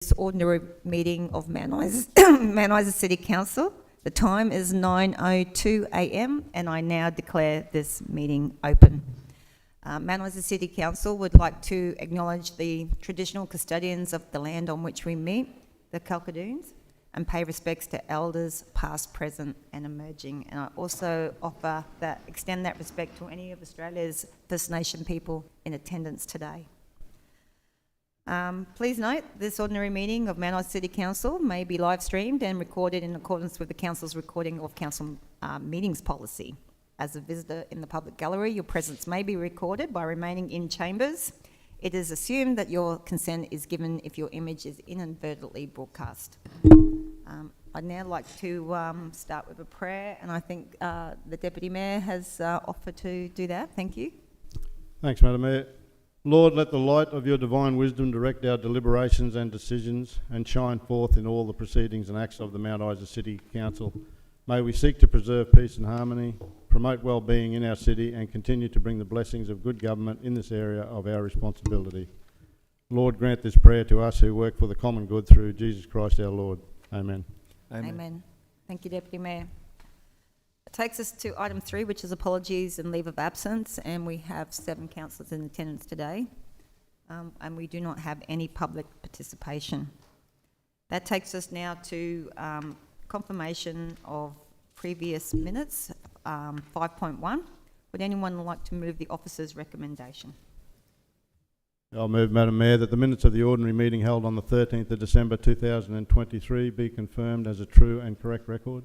This ordinary meeting of Mount Isa City Council. The time is 9:02 a.m. and I now declare this meeting open. Mount Isa City Council would like to acknowledge the traditional custodians of the land on which we meet, the Kalkadoons, and pay respects to elders past, present and emerging. And I also extend that respect to any of Australia's First Nation people in attendance today. Please note, this ordinary meeting of Mount Isa City Council may be live streamed and recorded in accordance with the Council's recording of Council meetings policy. As a visitor in the public gallery, your presence may be recorded by remaining in chambers. It is assumed that your consent is given if your image is inadvertently broadcast. I'd now like to start with a prayer, and I think the Deputy Mayor has offered to do that. Thank you. Thanks, Madam Mayor. Lord, let the light of your divine wisdom direct our deliberations and decisions and shine forth in all the proceedings and acts of the Mount Isa City Council. May we seek to preserve peace and harmony, promote well-being in our city and continue to bring the blessings of good government in this area of our responsibility. Lord, grant this prayer to us who work for the common good through Jesus Christ our Lord. Amen. Amen. Amen. Thank you, Deputy Mayor. It takes us to item 3, which is apologies and leave of absence, and we have 7 councillors in attendance today, and we do not have any public participation. That takes us now to confirmation of previous minutes, 5.1. Would anyone like to move the officer's recommendation? I'll move, Madam Mayor, that the minutes of the ordinary meeting held on the 13th of December 2023 be confirmed as a true and correct record.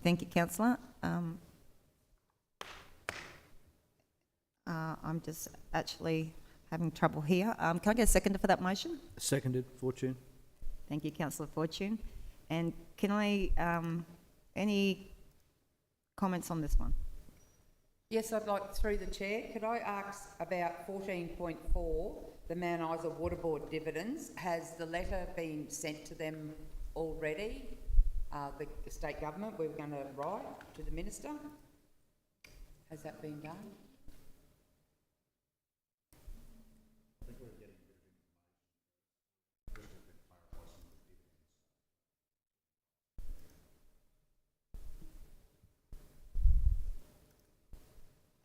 Thank you, Councillor. I'm just actually having trouble here. Can I get a seconder for that motion? Seconded, Fortune. Thank you, Councillor Fortune. And can I, any comments on this one? Yes, I'd like, through the chair, could I ask about 14.4, the Mount Isa Water Board dividends? Has the letter been sent to them already? The state government, we were going to write to the minister. Has that been done?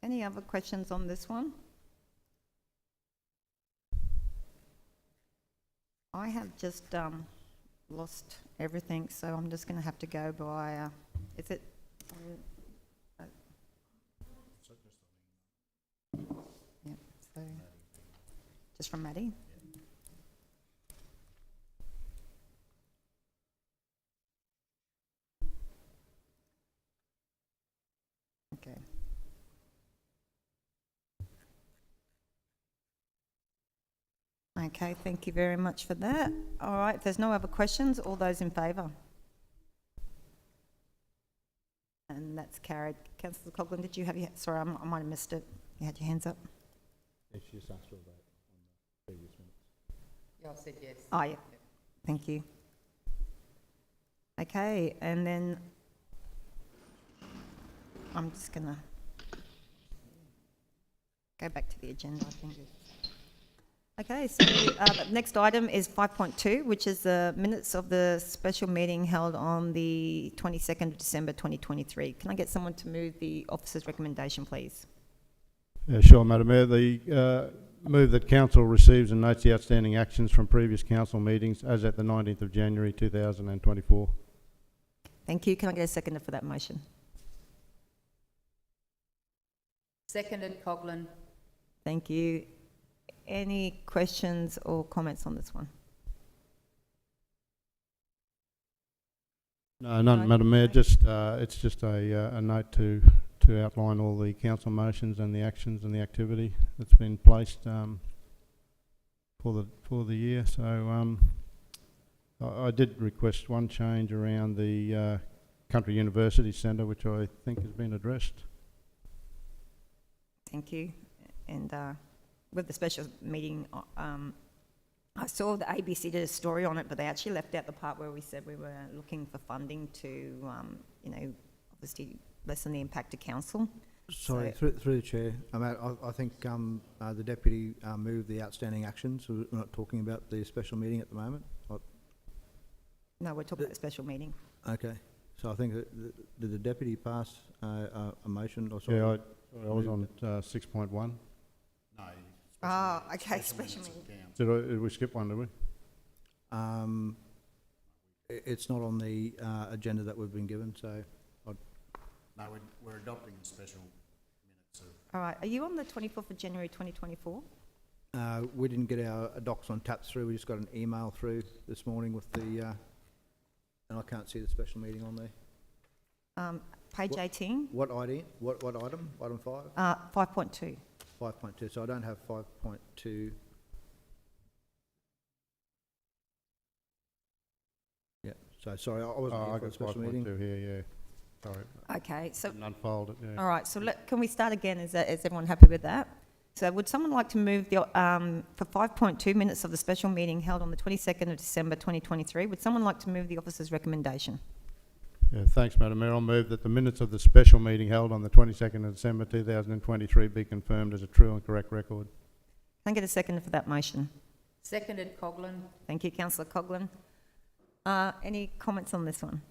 Any other questions on this one? I have just lost everything, so I'm just going to have to go by, is it? Yeah, so just from Maddie. Okay. Okay, thank you very much for that. All right, if there's no other questions, all those in favour? And that's carried. Councillor Coghlan, did you have your... Sorry, I might have missed it. You had your hands up. Yes, she just asked for a vote on the previous minutes. Yeah, I said yes. Oh, yeah. Thank you. Okay, and then I'm just going to go back to the agenda, I think. Okay, so the next item is 5.2, which is the minutes of the special meeting held on the 22nd of December 2023. Can I get someone to move the officer's recommendation, please? Sure, Madam Mayor. The move that Council receives and notes the outstanding actions from previous Council meetings as at the 19th of January 2024. Thank you. Can I get a seconder for that motion? Seconded, Coghlan. Thank you. Any questions or comments on this one? No, none, No. Madam Mayor. Just it's just a note to outline all the council motions and the actions and the activity that's been placed for the year. So I did request one change around the Country University Centre, which I think has been addressed. Thank you. And with the special meeting, I saw the ABC did a story on it, but they actually left out the part where we said we were looking for funding to, obviously lessen the impact to council. Sorry, So- through the chair. I think the deputy moved the outstanding actions. We're not talking about the special meeting at the moment. No, we're talking about a special meeting. Okay. So I think did the deputy pass a motion or something? Yeah, I was on 6.1. No. Oh, okay, special minutes meeting. of council. Did we skip one, did we? It's not on the agenda that we've been given, so No, we're adopting the special minutes of. All right, are you on the 24th of January 2024? we didn't get our docs on tap through. We just got an email through this morning with the, and I can't see the special meeting on there. Page What- 18, What ID? What item? Item 5? 5.2. 5.2. So I don't have 5.2. Yeah. So sorry, I wasn't Oh, here I for the got special meeting. 5.2 here, yeah. Sorry, Okay, so, didn't unfold it, yeah. all right, so can we start again? Is everyone happy with that? So would someone like to move the, for 5.2 minutes of the special meeting held on the 22nd of December 2023, would someone like to move the officer's recommendation? Yeah, thanks, Madam Mayor. I'll move that the minutes of the special meeting held on the 22nd of December 2023 be confirmed as a true and correct record. Can I get a second for that motion? Seconded, Coghlan. Thank you, councillor Coghlan. Any comments on this one?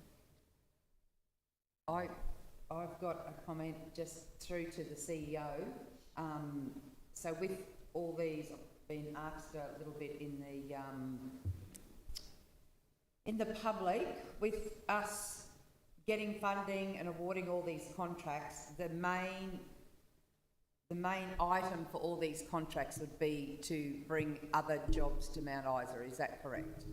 I've got a comment just through to the CEO. So with all these, I've been asked a little bit in the public, with us getting funding and awarding all these contracts, the main item for all these contracts would be to bring other jobs to Mount Isa. Is that correct?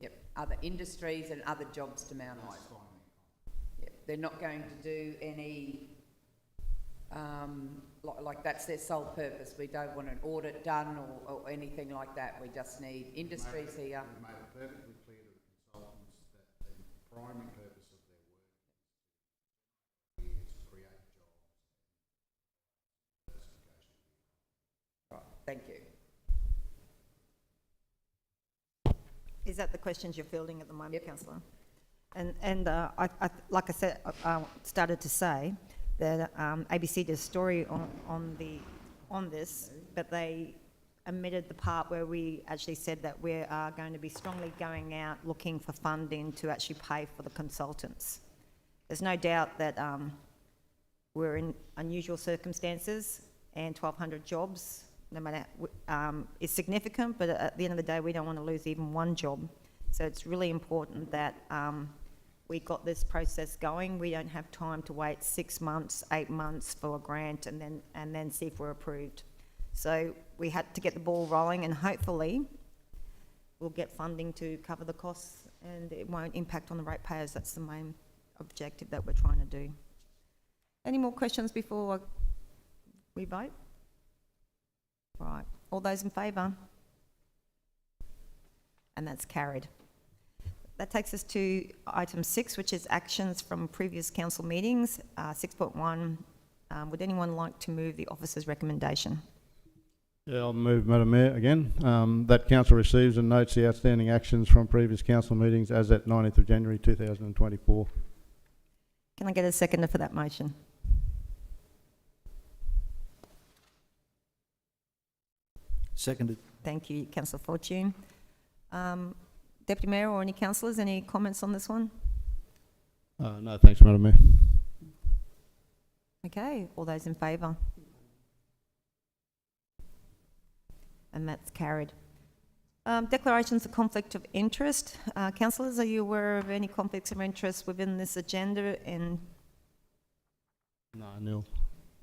Yep, other industries and other jobs to Mount Isa. Yep, they're not going to do any, like that's their sole purpose. We don't want an audit done or anything like that. We just need industries here. We've made it perfectly clear to the consultants that the primary purpose of their work is to create jobs. Right, thank you. Is that the questions you're fielding at the moment, Yep. councillor? And I, like I said, I started to say that ABC did a story on this, but they omitted the part where we actually said that we are going to be strongly going out looking for funding to actually pay for the consultants. There's no doubt that we're in unusual circumstances, and 1,200 jobs, no matter, is significant, but at the end of the day, we don't want to lose even one job. So it's really important that we got this process going. We don't have time to wait 6 months, 8 months for a grant and then see if we're approved. So we had to get the ball rolling, and hopefully we'll get funding to cover the costs and it won't impact on the ratepayers. That's the main objective that we're trying to do. Any more questions before we vote? Right, all those in favour? And that's carried. That takes us to item 6, which is actions from previous council meetings. 6.1, would anyone like to move the officer's recommendation? Yeah, I'll move, Madam Mayor, again. That council receives and notes the outstanding actions from previous council meetings as at 19th of January 2024. Can I get a seconder for that motion? Seconded. Thank you, councillor Fortune. Deputy Mayor or any councillors, any comments on this one? No, thanks, Madam Mayor. Okay, all those in favour? And that's carried. Declarations of conflict of interest. Councillors, are you aware of any conflicts of interest within this agenda? And No, nil.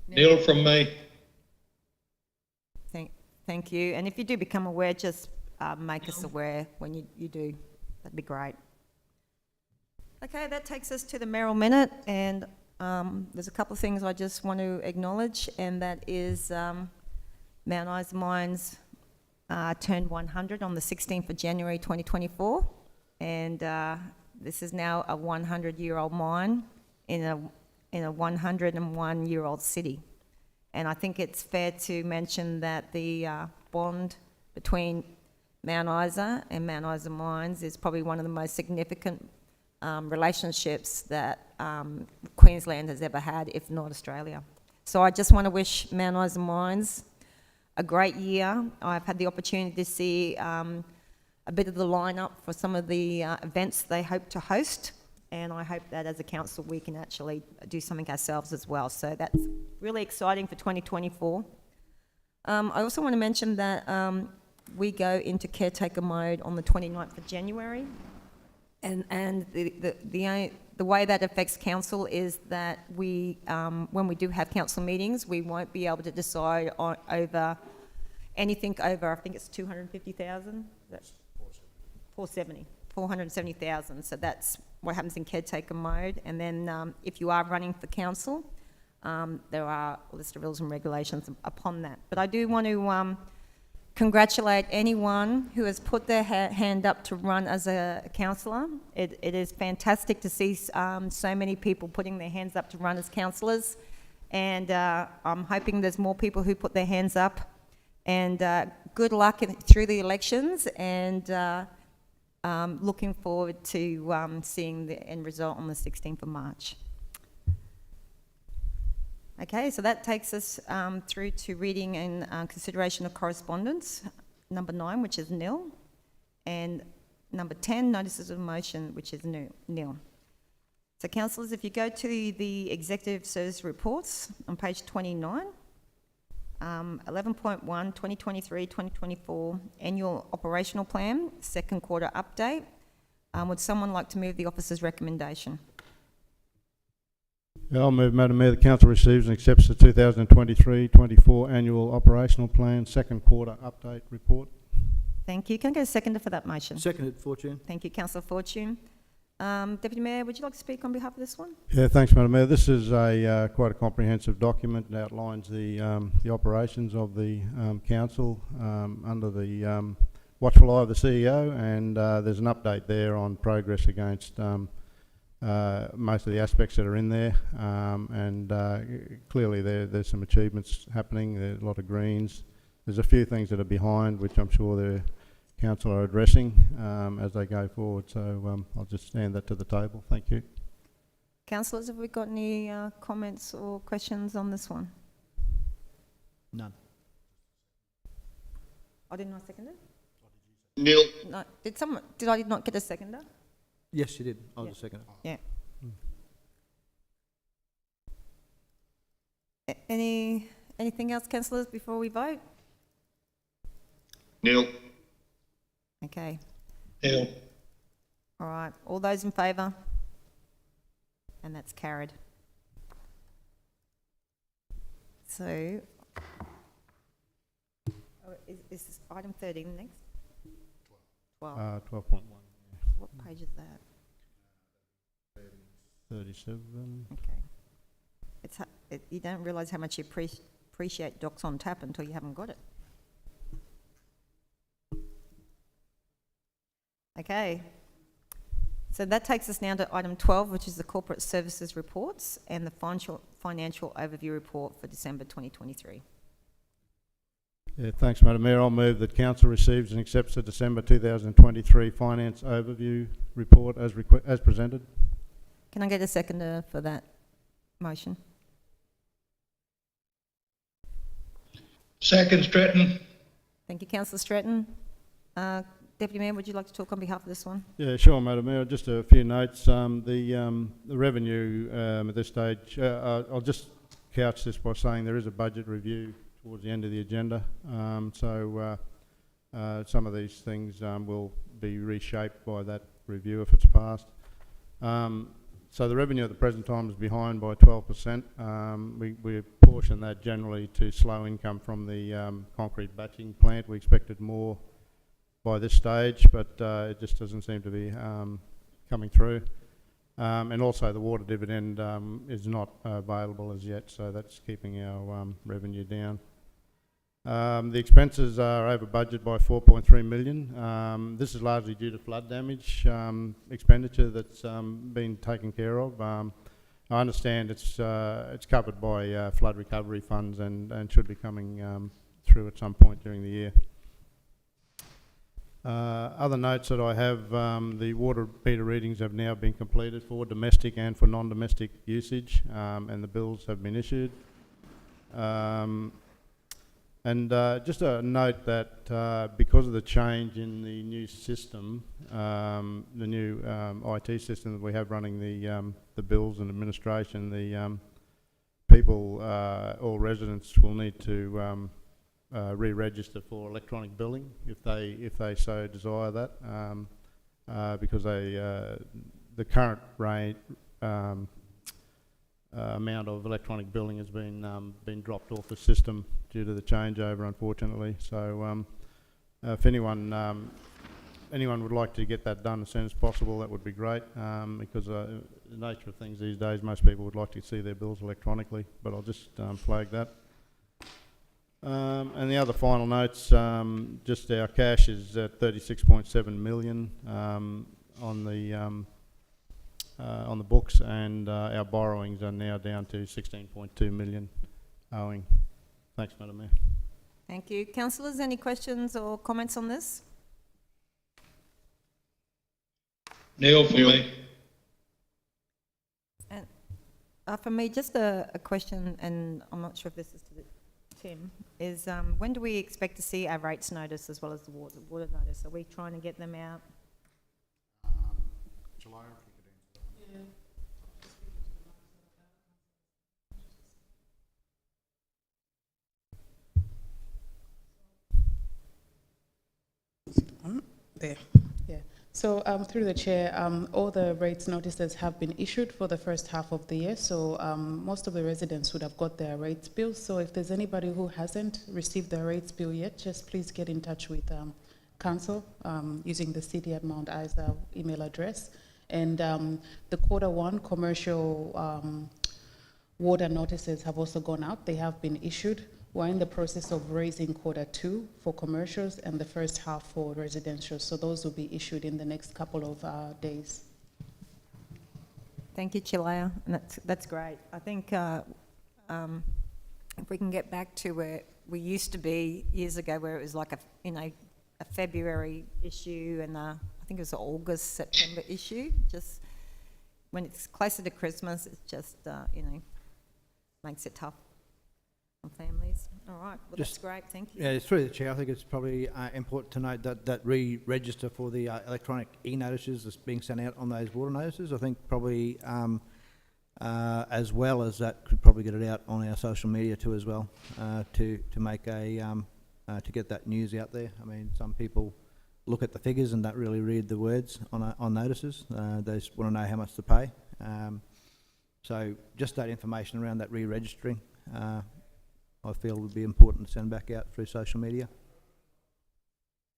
Neil from me. thank you. And if you do become aware, just make us aware when you do. That'd be great. Okay, that takes us to the Mayoral Minute, and there's a couple of things I just want to acknowledge, and that is Mount Isa Mines turned 100 on the 16th of January 2024, and this is now a 100-year-old mine in a 101-year-old city. And I think it's fair to mention that the bond between Mount Isa and Mount Isa Mines is probably one of the most significant relationships that Queensland has ever had, if not Australia. So I just want to wish Mount Isa Mines a great year. I've had the opportunity to see a bit of the lineup for some of the events they hope to host, and I hope that as a council we can actually do something ourselves as well. So that's really exciting for 2024. I also want to mention that we go into caretaker mode on the 29th of January, and the way that affects council is that we, when we do have council meetings, we won't be able to decide over anything over, I think it's 250,000? 470,000. So that's what happens in caretaker mode. And then if you are running for council, there are a list of rules and regulations upon that. But I do want to congratulate anyone who has put their hand up to run as a councillor. It is fantastic to see so many people putting their hands up to run as councillors, and I'm hoping there's more people who put their hands up, and good luck through the elections, and looking forward to seeing the end result on the 16th of March. Okay, so that takes us through to reading and consideration of correspondence, number 9, which is nil, and number 10, notices of motion, which is nil. So councillors, if you go to the executive service reports on page 29, 11.1, 2023-2024 annual operational plan, second quarter update. Would someone like to move the officer's recommendation? Yeah, I'll move, Madam Mayor, the council receives and accepts the 2023-24 annual operational plan, second quarter update report. Thank you. Can I get a seconder for that motion? Seconded, Fortune. Thank you, Councillor Fortune. Deputy Mayor, would you like to speak on behalf of this one? Yeah, thanks, Madam Mayor. This is quite a comprehensive document that outlines the operations of the council under the watchful eye of the CEO, and there's an update there on progress against most of the aspects that are in there, and clearly there's some achievements happening. There's a lot of greens. There's a few things that are behind, which I'm sure the council are addressing as they go forward. So I'll just stand that to the table. Thank you. Councillors, have we got any comments or questions on this one? None. I didn't know I seconded? Nil. No, did I not get a seconder? Yes, you did. I'll Yeah. just second it. Yeah. Anything else, councillors, before we vote? Nil. Okay. Nil. All right. All those in favour? And that's carried. So, is item 13 next? 12. 12.1. What page is that? 37. Okay. You don't realise how much you appreciate Docs on Tap until you haven't got it. Okay. So that takes us now to item 12, which is the corporate services reports and the financial overview report for December 2023. Yeah, thanks, Madam Mayor. I'll move that council receives and accepts the December 2023 finance overview report as presented. Can I get a seconder for that motion? Second, Stratton. Thank you, Councillor Stratton. Deputy Mayor, would you like to talk on behalf of this one? Yeah, sure, Madam Mayor. Just a few notes. The revenue at this stage, I'll just couch this by saying there is a budget review towards the end of the agenda. So some of these things will be reshaped by that review if it's passed. So the revenue at the present time is behind by 12%. We portion that generally to slow income from the concrete batching plant. We expected more by this stage, but it just doesn't seem to be coming through. And also the water dividend is not available as yet, so that's keeping our revenue down. The expenses are over budget by 4.3 million. This is largely due to flood damage expenditure that's been taken care of. I understand it's covered by flood recovery funds and should be coming through at some point during the year. Other notes that I have, the water meter readings have now been completed for domestic and for non-domestic usage, and the bills have been issued. Just a note that because of the change in the new system, the new IT system that we have running the bills and administration, the people, all residents will need to re-register for electronic billing if they so desire that, because the current rate amount of electronic billing has been dropped off the system due to the changeover, unfortunately. So if anyone would like to get that done as soon as possible, that would be great, because the nature of things these days, most people would like to see their bills electronically, but I'll just flag that. And the other final notes, just our cash is at 36.7 million on the books, and our borrowings are now down to 16.2 million owing. Thanks, Madam Mayor. Thank you. Councillors, any questions or comments on this? Neil for me. And for me, just a question, and I'm not sure if this is to Tim, is when do we expect to see our rates notice as well as the water notice? Are we trying to get them out? July, if you could answer There. Yeah. So through the chair, all the rates notices have been issued for the first half of the year. So most of the residents would have got their rates bill. So if there's anybody who hasn't received their rates bill yet, just please get in touch with council using the City at Mount Isa email address. And the Q1 commercial water notices have also gone out. They have been issued. We're in the process of raising Q2 for commercials and the first half for residential. So those will be issued in the next couple of days. Thank you, Chilaya. And that's great. I think if we can get back to where we used to be years ago, where it was like a February issue and I think it was an August, September issue. Just when it's closer to Christmas, it's just makes it tough on families. All right, well, that's great, thank you. Yeah, through the chair, I think it's probably important to note that re-register for the electronic e-notices that's being sent out on those water notices. I think probably as well as that, could probably get it out on our social media too as well, to make to get that news out there. I mean, some people look at the figures and don't really read the words on notices. They just want to know how much to pay. So just that information around that re-registering, I feel would be important to send back out through social media.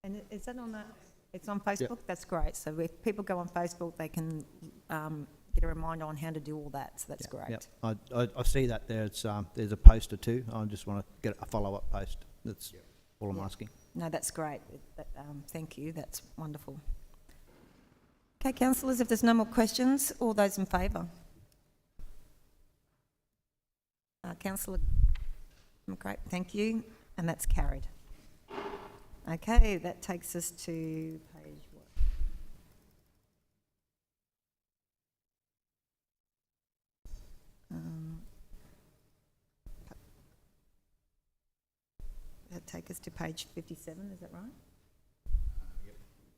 And is that on that? It's on Facebook? Yep. That's great. So if people go on Facebook, they can get a reminder on how to do all that. So that's great. Yep. I see that there. It's there's a poster too. I just want to get a follow-up post. That's all I'm asking. No, that's great. Thank you. That's wonderful. Okay, councillors, if there's no more questions, all those in favour? Councillor McGrath, thank you, and that's carried. Okay, that takes us to page what? That takes us to page 57, is that right?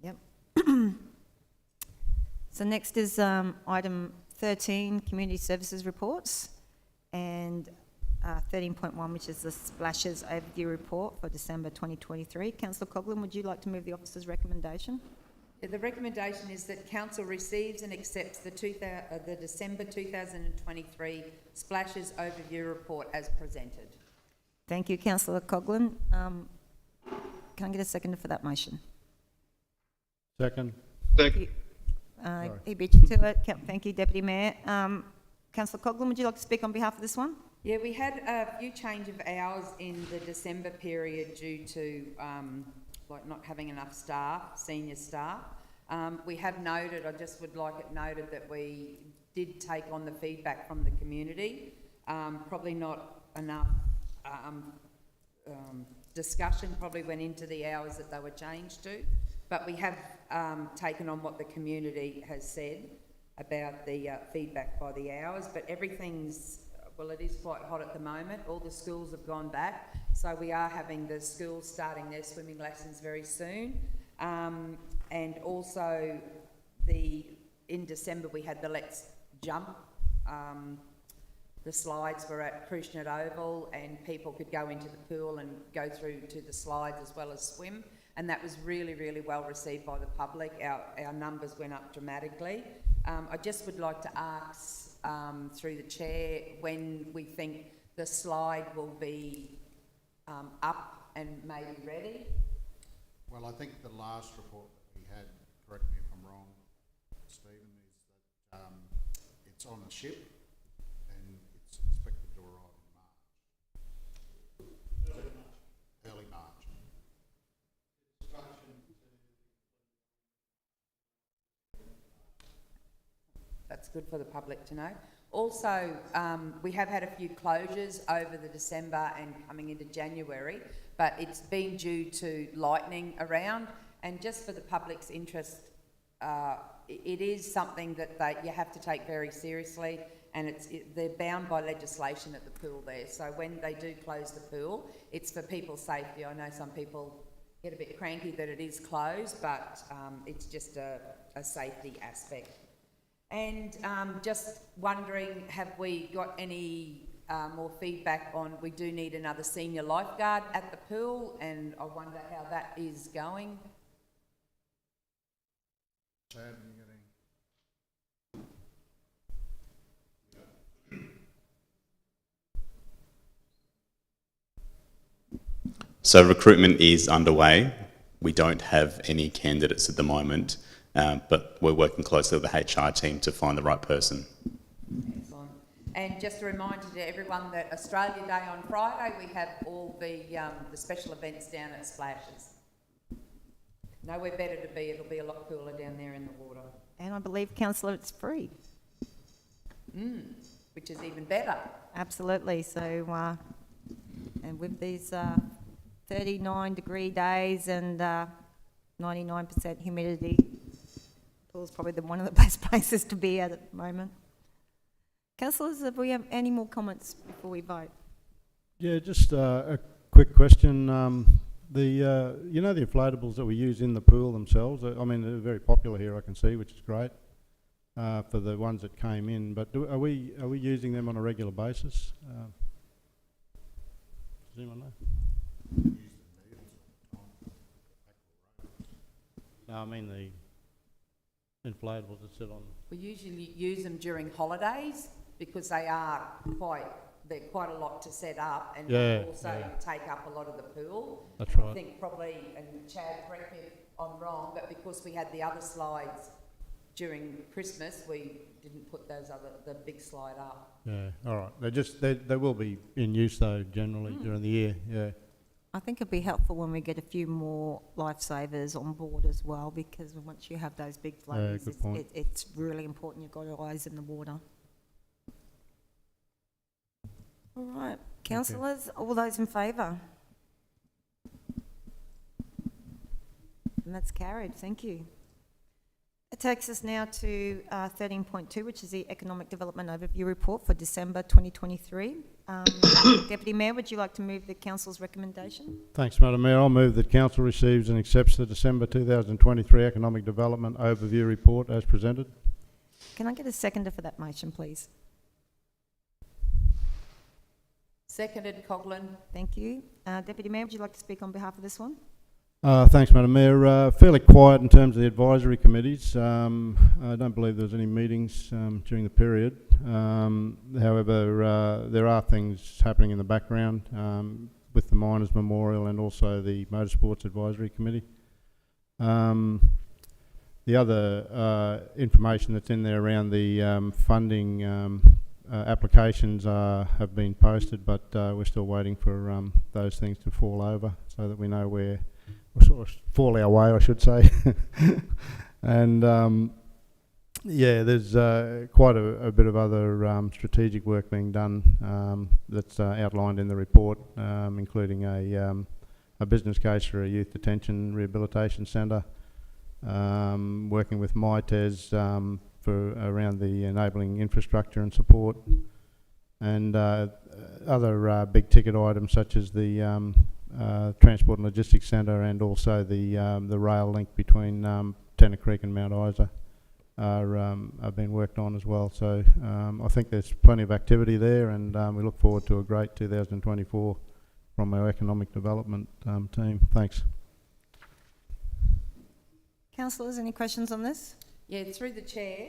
Yep. So next is item 13, community services reports, and 13.1, which is the splashes overview report for December 2023. Councillor Coghlan, would you like to move the officer's recommendation? Yeah, the recommendation is that council receives and accepts the December 2023 splashes overview report as presented. Thank you, Councillor Coghlan. Can I get a seconder for that motion? Second. Thank you. He beat you to it. Thank you, Deputy Mayor. Councillor Coghlan, would you like to speak on behalf of this one? Yeah, we had a few change of hours in the December period due to not having enough staff, senior staff. We have noted, I just would like it noted that we did take on the feedback from the community. Probably not enough discussion probably went into the hours that they were changed to. But we have taken on what the community has said about the feedback by the hours, but everything's, well, it is quite hot at the moment. All the schools have gone back, so we are having the schools starting their swimming lessons very soon. And also, in December we had the Let's Jump. The slides were at Crucianate Oval, and people could go into the pool and go through to the slides as well as swim. And that was really, really well received by the public. Our numbers went up dramatically. I just would like to ask, through the chair, when we think the slide will be up and maybe ready. Well, I think the last report that we had, correct me if I'm wrong, Stephen, is that it's on a ship and it's expected to arrive in March. Early March. That's good for the public to know. Also, we have had a few closures over the December and coming into January, but it's been due to lightning around. And just for the public's interest, it is something that you have to take very seriously, and they're bound by legislation at the pool there. So when they do close the pool, it's for people's safety. I know some people get a bit cranky that it is closed, but it's just a safety aspect. And just wondering, have we got any more feedback on, we do need another senior lifeguard at the pool, and I wonder how that is going. Chad, you got any? So recruitment is underway. We don't have any candidates at the moment, but we're working closely with the HR team to find the right person. Excellent. And just a reminder to everyone that Australia Day on Friday, we have all the special events down at Splashes. Nowhere better to be. It'll be a lot cooler down there in the water. And I believe, Councillor, it's free. Which is even better. Absolutely. So, and with these 39-degree days and 99% humidity, pool's probably one of the best places to be at the moment. Councillors, have we have any more comments before we vote? Yeah, just a quick question. You know the inflatables that we use in the pool themselves? I mean, they're very popular here, I can see, which is great for the ones that came in. But are we using them on a regular basis? Does anyone know? No, I mean the inflatables that sit on. We usually use them during holidays because they're quite a lot to set up, and take up a lot of the pool. That's right. I think probably, and Chad, correct me if I'm wrong, but because we had the other slides during Christmas, we didn't put the big slide up. Yeah, all right. They will be in use though generally during the year. Yeah. I think it'd be helpful when we get a few more lifesavers on board as well, because once you have those big floaters, it's really important you've got your eyes in the water. All right, councillors, all those in favour? And that's carried, thank you. It takes us now to 13.2, which is the Economic Development Overview Report for December 2023. Deputy Mayor, would you like to move the Council's recommendation? Thanks, Madam Mayor. I'll move that Council receives and accepts the December 2023 Economic Development Overview Report as presented. Can I get a seconder for that motion, please? Seconded, Coghlan. Thank you. Deputy Mayor, would you like to speak on behalf of this one? Thanks, Madam Mayor. Fairly quiet in terms of the advisory committees. I don't believe there was any meetings during the period. However, there are things happening in the background with the Miners' Memorial and also the Motorsports Advisory Committee. The other information that's in there around the funding applications have been posted, but we're still waiting for those things to fall over so that we know where, or sort of fall our way, I should say. And yeah, there's quite a bit of other strategic work being done that's outlined in the report, including a business case for a youth detention rehabilitation centre, working with MITES for around the enabling infrastructure and support, and other big ticket items such as the Transport and Logistics Centre, and also the rail link between Tennant Creek and Mount Isa are being worked on as well. So I think there's plenty of activity there, and we look forward to a great 2024 from our economic development team. Thanks. Councillors, any questions on this? Yeah, through the chair,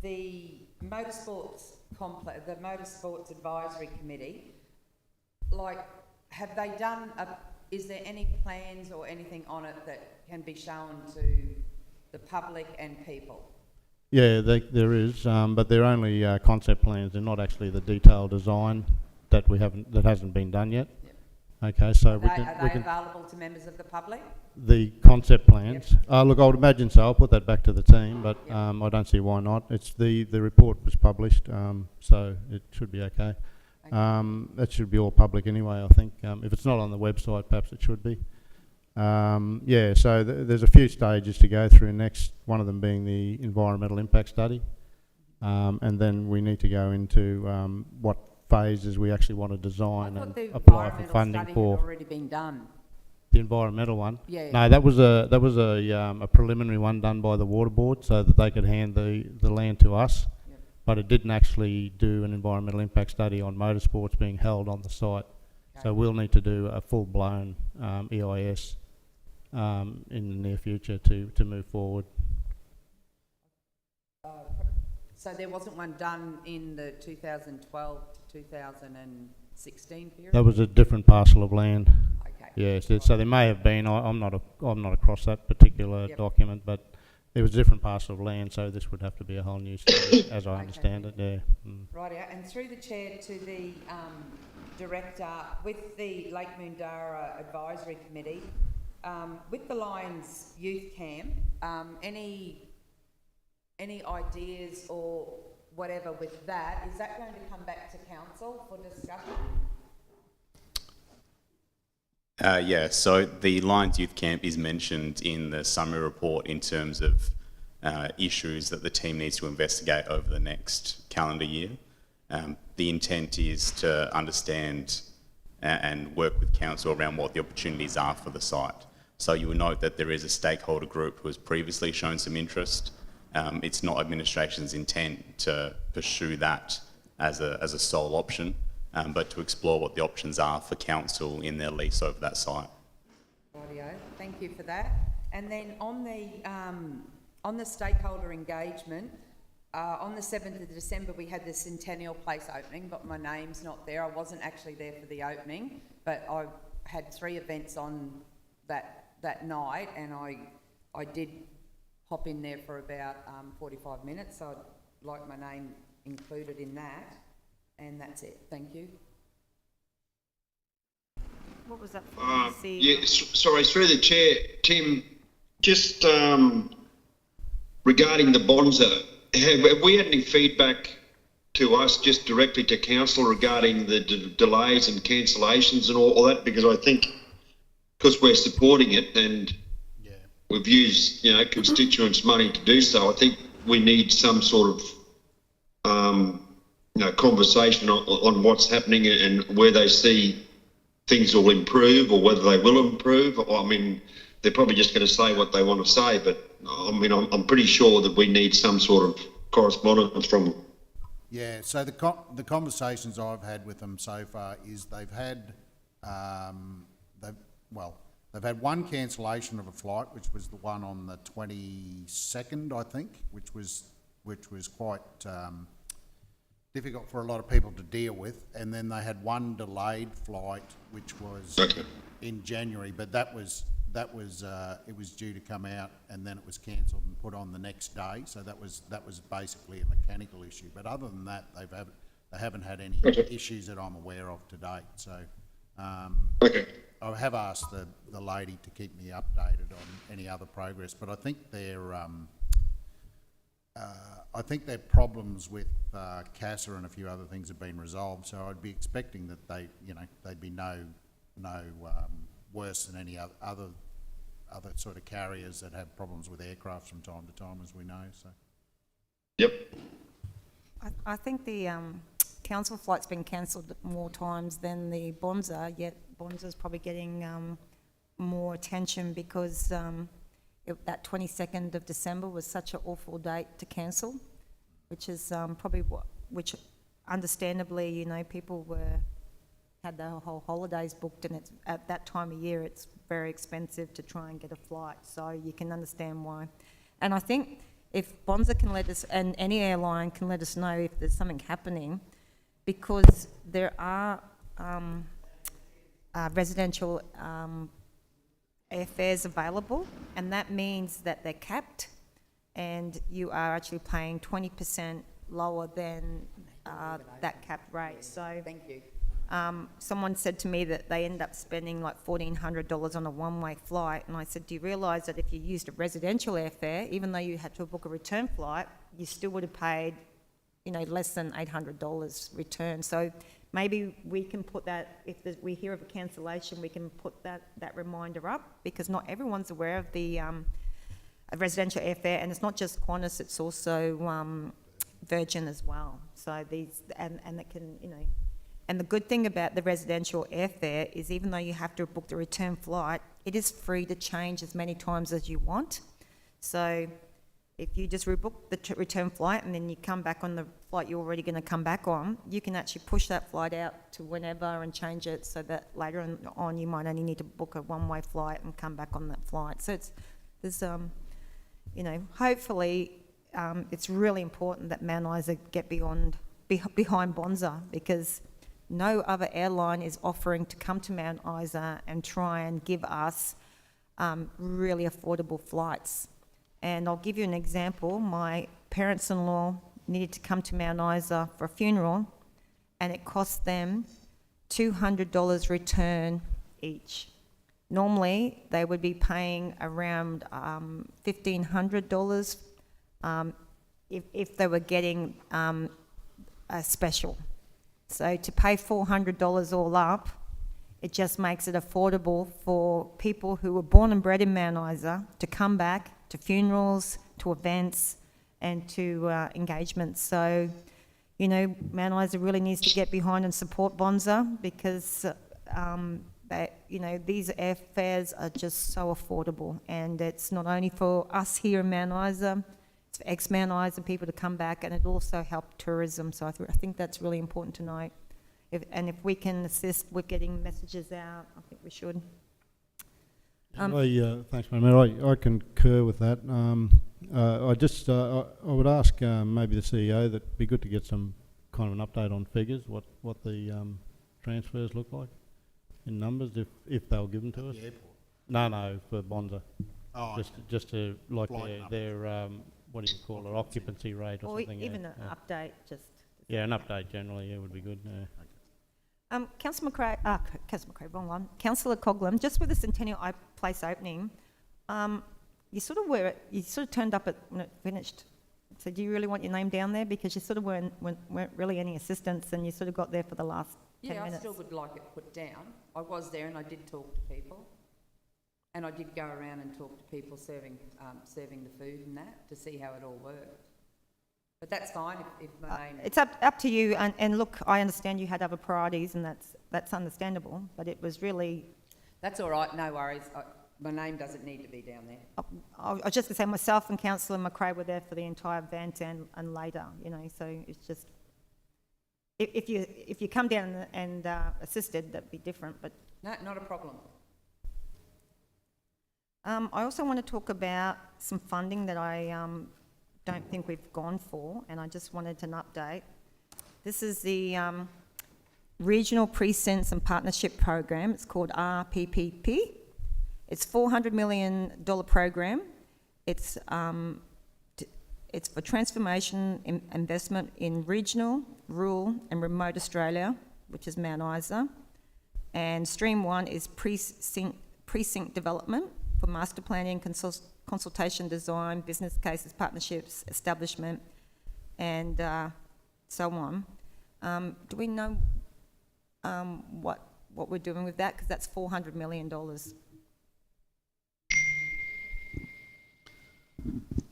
the motorsports the Motorsports Advisory Committee, like, have they done is there any plans or anything on it that can be shown to the public and people? Yeah, there is, but they're only concept plans. They're not actually the detailed design that hasn't been done yet. Yep. Okay, so Are they available to members of the public? The concept plans. Yep. Look, I would imagine so. I'll put that back to the team, but Yep. I don't see why not. It's the report was published, so it should be okay. That should be all public anyway, I think. If it's not on the website, perhaps it should be. Yeah, so there's a few stages to go through next, one of them being the environmental impact study. And then we need to go into what phases we actually want to design and apply for funding for. Had already been done. The environmental one? Yeah. No, that was a preliminary one done by the water board so that they could hand the land to us. Yep. But it didn't actually do an environmental impact study on motorsports being held on the site. Okay. So we'll need to do a full-blown EIS in the near future to move forward. So there wasn't one done in the 2012 to 2016 period? That was a different parcel of land. Okay. Yes, so there may have been. I'm not across that particular Yep. document, but it was a different parcel of land. So this would have to be a whole new study, as I understand it. Yeah. Mm. Rightio, and through the chair to the director, with the Lake Moondara Advisory Committee, with the Lions Youth Camp, any ideas or whatever with that? Is that going to come back to council for discussion? Yeah, so the Lions Youth Camp is mentioned in the summary report in terms of issues that the team needs to investigate over the next calendar year. The intent is to understand and work with council around what the opportunities are for the site. So you will note that there is a stakeholder group who has previously shown some interest. It's not administration's intent to pursue that as a sole option, but to explore what the options are for council in their lease over that site. Rightio, thank you for that. And then on the stakeholder engagement, on the 7th of December we had the Centennial Place opening, but my name's not there. I wasn't actually there for the opening, but I had 3 events on that night, and I did hop in there for about 45 minutes, so I'd like my name included in that, and that's it. Thank you. What was that for? Sorry, through the chair, Tim, just regarding the Bonza, have we had any feedback to us, just directly to council, regarding the delays and cancellations and all that? Because I think, because we're supporting it and we've used, constituents' money to do so, I think we need some sort of, conversation on what's happening and where they see things will improve or whether they will improve. I mean, they're probably just going to say what they want to say, but I mean, I'm pretty sure that we need some sort of correspondence from them. Yeah, so the conversations I've had with them so far is they've had one cancellation of a flight, which was the one on the 22nd, I think, which was quite difficult for a lot of people to deal with, and then they had one delayed flight, which was in January, but that was it was due to come out, and then it was cancelled and put on the next day. So that was basically a mechanical issue. But other than that, they haven't had any issues that I'm aware of to date. So I have asked the lady to keep me updated on any other progress, but I think their problems with CASA and a few other things have been resolved. So I'd be expecting that they'd be no worse than any other other sort of carriers that have problems with aircraft from time to time, as we know, so. Yep. I think the council flight's been cancelled more times than the Bonza, yet Bonza's probably getting more attention because that 22nd of December was such an awful date to cancel, which is probably which understandably, you know, people had their whole holidays booked, and it's at that time of year it's very expensive to try and get a flight, so you can understand why. And I think if Bonza can let us, and any airline can let us know if there's something happening, because there are residential airfares available, and that means that they're capped, and you are actually paying 20% lower than that capped rate. So Thank you. someone said to me that they end up spending like $1,400 on a one-way flight, and I said, do you realise that if you used a residential airfare, even though you had to book a return flight, you still would have paid, you know, less than $800 return. So maybe we can put that, if we hear of a cancellation, we can put that reminder up, because not everyone's aware of the residential airfare, and it's not just Qantas, it's also Virgin as well. So these, and it can, you know, and the good thing about the residential airfare is even though you have to book the return flight, it is free to change as many times as you want. So if you just rebook the return flight and then you come back on the flight you're already going to come back on, you can actually push that flight out to whenever and change it so that later on you might only need to book a one-way flight and come back on that flight. So there's, you know, hopefully it's really important that Mount Isa get behind Bonza, because no other airline is offering to come to Mount Isa and try and give us really affordable flights. And I'll give you an example. My parents-in-law needed to come to Mount Isa for a funeral, and it cost them $200 return each. Normally, they would be paying around $1,500 if they were getting a special. So to pay $400 all up, it just makes it affordable for people who were born and bred in Mount Isa to come back to funerals, to events, and to engagements. So, you know, Mount Isa really needs to get behind and support Bonza, because you know, these airfares are just so affordable, and it's not only for us here in Mount Isa, it's for ex-Mount Isa people to come back, and it also helps tourism. So I think that's really important to note. And if we can assist with getting messages out, I think we should. Thanks, Madam Mayor. I concur with that. I would ask maybe the CEO that it'd be good to get some kind of an update on figures, what the transfers look like in numbers, if they'll give them to us. The airport. No, for Bonza. Oh, Just to like Flight their what do you call it, occupancy rate or something. Even yeah. an update, just. Yeah, an update generally, yeah, would be good. Yeah. Councillor McRae, wrong one. Councillor Coghlan, just with the Centennial Place opening, you sort of turned up when it finished. So do you really want your name down there? Because you sort of weren't really any assistance, and you sort of got there for the last 10 minutes. Yeah, I still would like it put down. I was there and I did talk to people. And I did go around and talk to people serving the food and that, to see how it all worked. But that's fine if my name... It's up to you, and look, I understand you had other priorities, and that's understandable, but it was really... That's all right, no worries. My name doesn't need to be down there. I was just going to say, myself and Councillor McRae were there for the entire event and later, you know, so it's just... If you come down and assisted, that'd be different, but... No, not a problem. I also want to talk about some funding that I don't think we've gone for, and I just wanted an update. This is the Regional Precincts and Partnership Program. It's called RPPP. It's a $400 million program. It's for transformation investment in regional, rural and remote Australia, which is Mount Isa. And Stream 1 is precinct development for master planning, consultation design, business cases, partnerships, establishment, and so on. Do we know what we're doing with that? Because that's $400 million.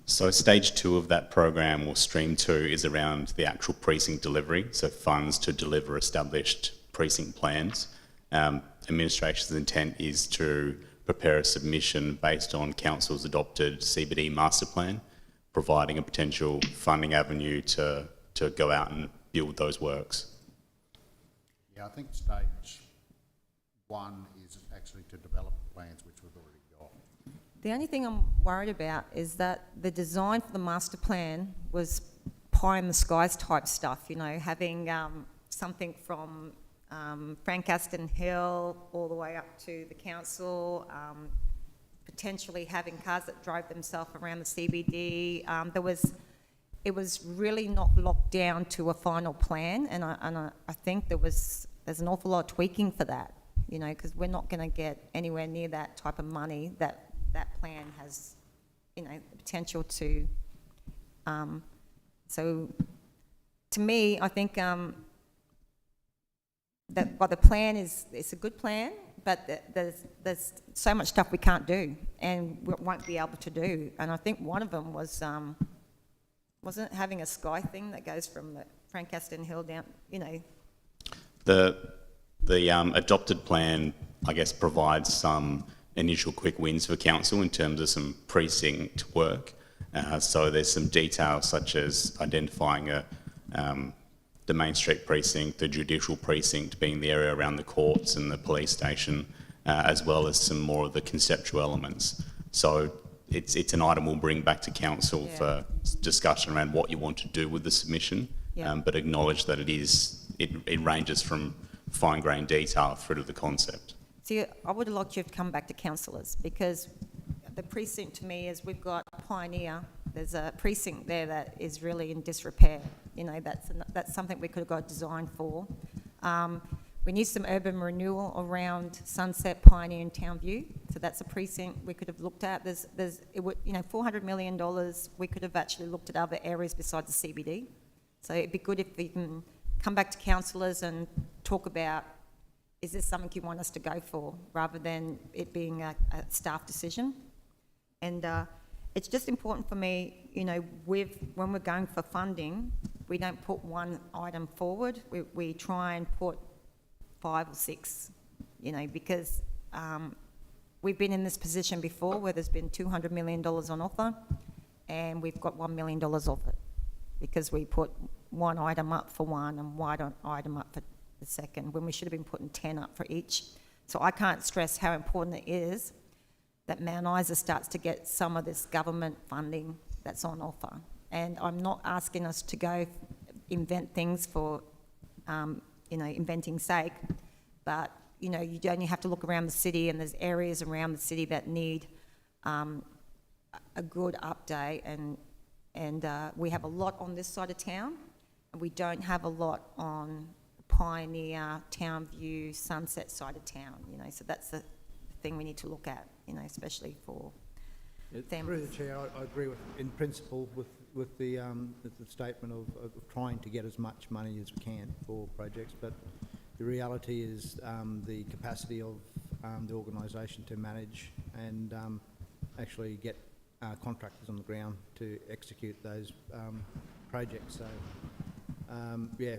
So stage 2 of that program, or stream 2, is around the actual precinct delivery, so funds to deliver established precinct plans. Administration's intent is to prepare a submission based on council's adopted CBD master plan, providing a potential funding avenue to go out and build those works. Yeah, I think stage 1 is actually to develop the plans, which we've already got. The only thing I'm worried about is that the design for the master plan was pie in the skies type stuff, you know, having something from Frank Aston Hill all the way up to the council, potentially having cars that drove themselves around the CBD. It was really not locked down to a final plan, and I think there's an awful lot of tweaking for that, you know, because we're not going to get anywhere near that type of money that plan has, you know, the potential to. So, to me, I think that while the plan it's a good plan, but there's so much stuff we can't do and we won't be able to do. And I think one of them was wasn't it having a sky thing that goes from the Frank Aston Hill down, you know. The adopted plan, I guess, provides some initial quick wins for council in terms of some precinct work. So there's some details such as identifying the Main Street precinct, the judicial precinct being the area around the courts and the police station, as well as some more of the conceptual elements. So it's an item we'll bring back to council for discussion around what you want to do with the submission, but acknowledge that it ranges from fine-grained detail through to the concept. See, I would have liked you to come back to councillors, because the precinct to me is we've got Pioneer. There's a precinct there that is really in disrepair. You know, that's something we could have got designed for. We need some urban renewal around Sunset, Pioneer and Townview. So that's a precinct we could have looked at. $400 million, we could have actually looked at other areas besides the CBD. So it'd be good if we can come back to councillors and talk about, is this something you want us to go for, rather than it being a staff decision. And it's just important for me, you know, when we're going for funding, we don't put one item forward. We try and put 5 or 6, you know, because we've been in this position before where there's been $200 million on offer and we've got $1 million of it because we put one item up for one and one item up for the second, when we should have been putting 10 up for each. So I can't stress how important it is that Mount Isa starts to get some of this government funding that's on offer. And I'm not asking us to go invent things for, inventing sake, but, you know, you only have to look around the city, and there's areas around the city that need a good update, and we have a lot on this side of town, and we don't have a lot on Pioneer, Townview, Sunset side of town, you know, so that's the thing we need to look at, you know, especially for families. Through the Chair, I agree in principle with the statement of trying to get as much money as we can for projects, but the reality is the capacity of the organisation to manage and actually get contractors on the ground to execute those projects. So,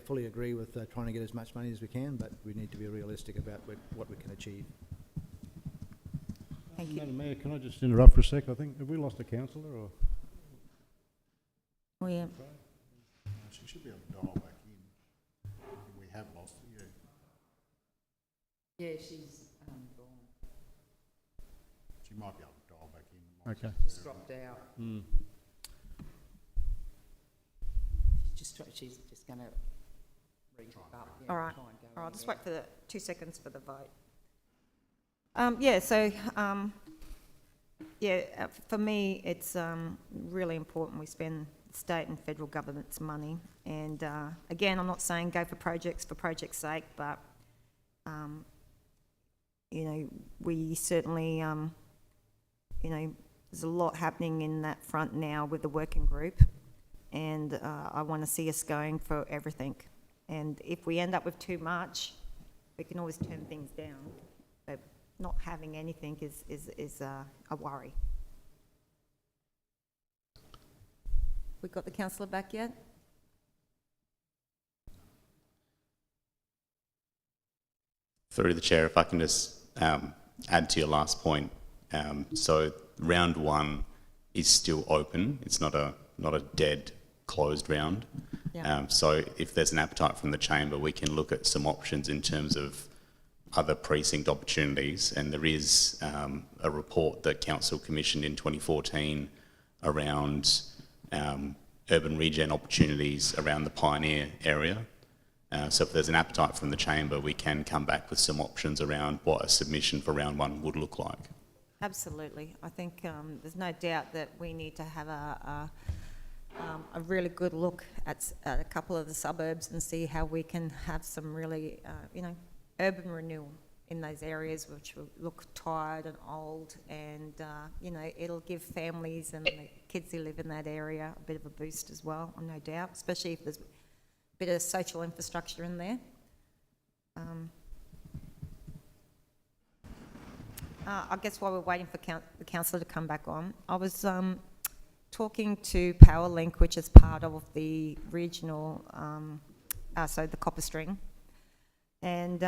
fully agree with trying to get as much money as we can, but we need to be realistic about what we can achieve. Thank you. Madam Mayor, can I just interrupt for a sec? I think, have we lost a councillor or? Oh, yeah. She should be able to dial back in. We have lost her, Yeah, she's gone. She might be able to dial back in. Okay. Just dropped out. She's just going to read up. Yeah, All right. try and go All right, in just there. wait for the 2 seconds for the vote. For me, it's really important we spend state and federal government's money. And again, I'm not saying go for project's sake, but we certainly, there's a lot happening in that front now with the working group, and I want to see us going for everything. And if we end up with too much, we can always turn things down. But not having anything is a worry. We got the councillor back yet? Through the chair, if I can just add to your last point. So round one is still open. It's not a dead closed round. Yeah. So if there's an appetite from the chamber, we can look at some options in terms of other precinct opportunities. And there is a report that council commissioned in 2014 around urban regen opportunities around the Pioneer area. So if there's an appetite from the chamber, we can come back with some options around what a submission for round one would look like. Absolutely. I think there's no doubt that we need to have a really good look at a couple of the suburbs and see how we can have some really, urban renewal in those areas which will look tired and old, and, it'll give families and the kids who live in that area a bit of a boost as well, no doubt, especially if there's a bit of social infrastructure in there. I guess while we're waiting for the councillor to come back on, I was talking to Powerlink, which is part of the regional, the copper string, and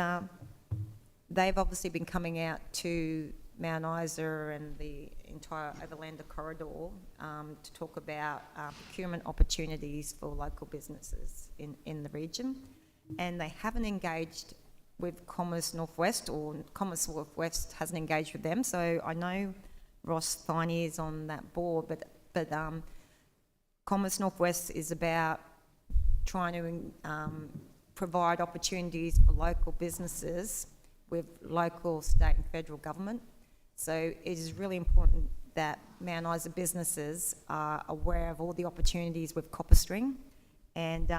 they've obviously been coming out to Mount Isa and the entire Overlander corridor to talk about procurement opportunities for local businesses in the region, and they haven't engaged with Commerce Northwest, or Commerce Northwest hasn't engaged with them. So I know Ross Thiney is on that board, but Commerce Northwest is about trying to provide opportunities for local businesses with local, state and federal government. So it is really important that Mount Isa businesses are aware of all the opportunities with copper string, and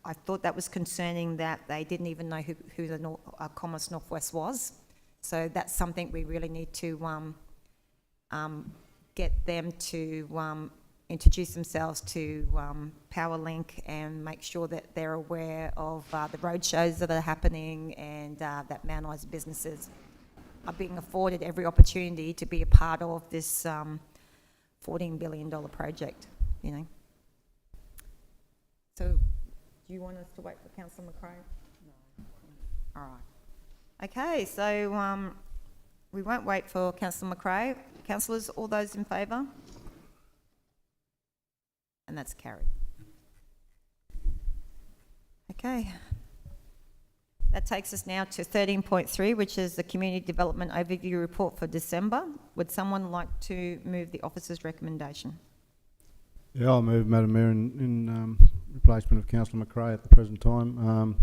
I thought that was concerning that they didn't even know who the Commerce Northwest was. So that's something we really need to get them to introduce themselves to Powerlink and make sure that they're aware of the road shows that are happening, and that Mount Isa businesses are being afforded every opportunity to be a part of this $14 billion project, So do you want us to wait for Councillor McRae? No. All right. Okay, so we won't wait for Councillor McRae. Councillors, all those in favour? And that's carried. Okay. That takes us now to 13.3, which is the Community Development Overview Report for December. Would someone like to move the officer's recommendation? Yeah, I'll move, Madam Mayor, in replacement of Councillor McRae at the present time,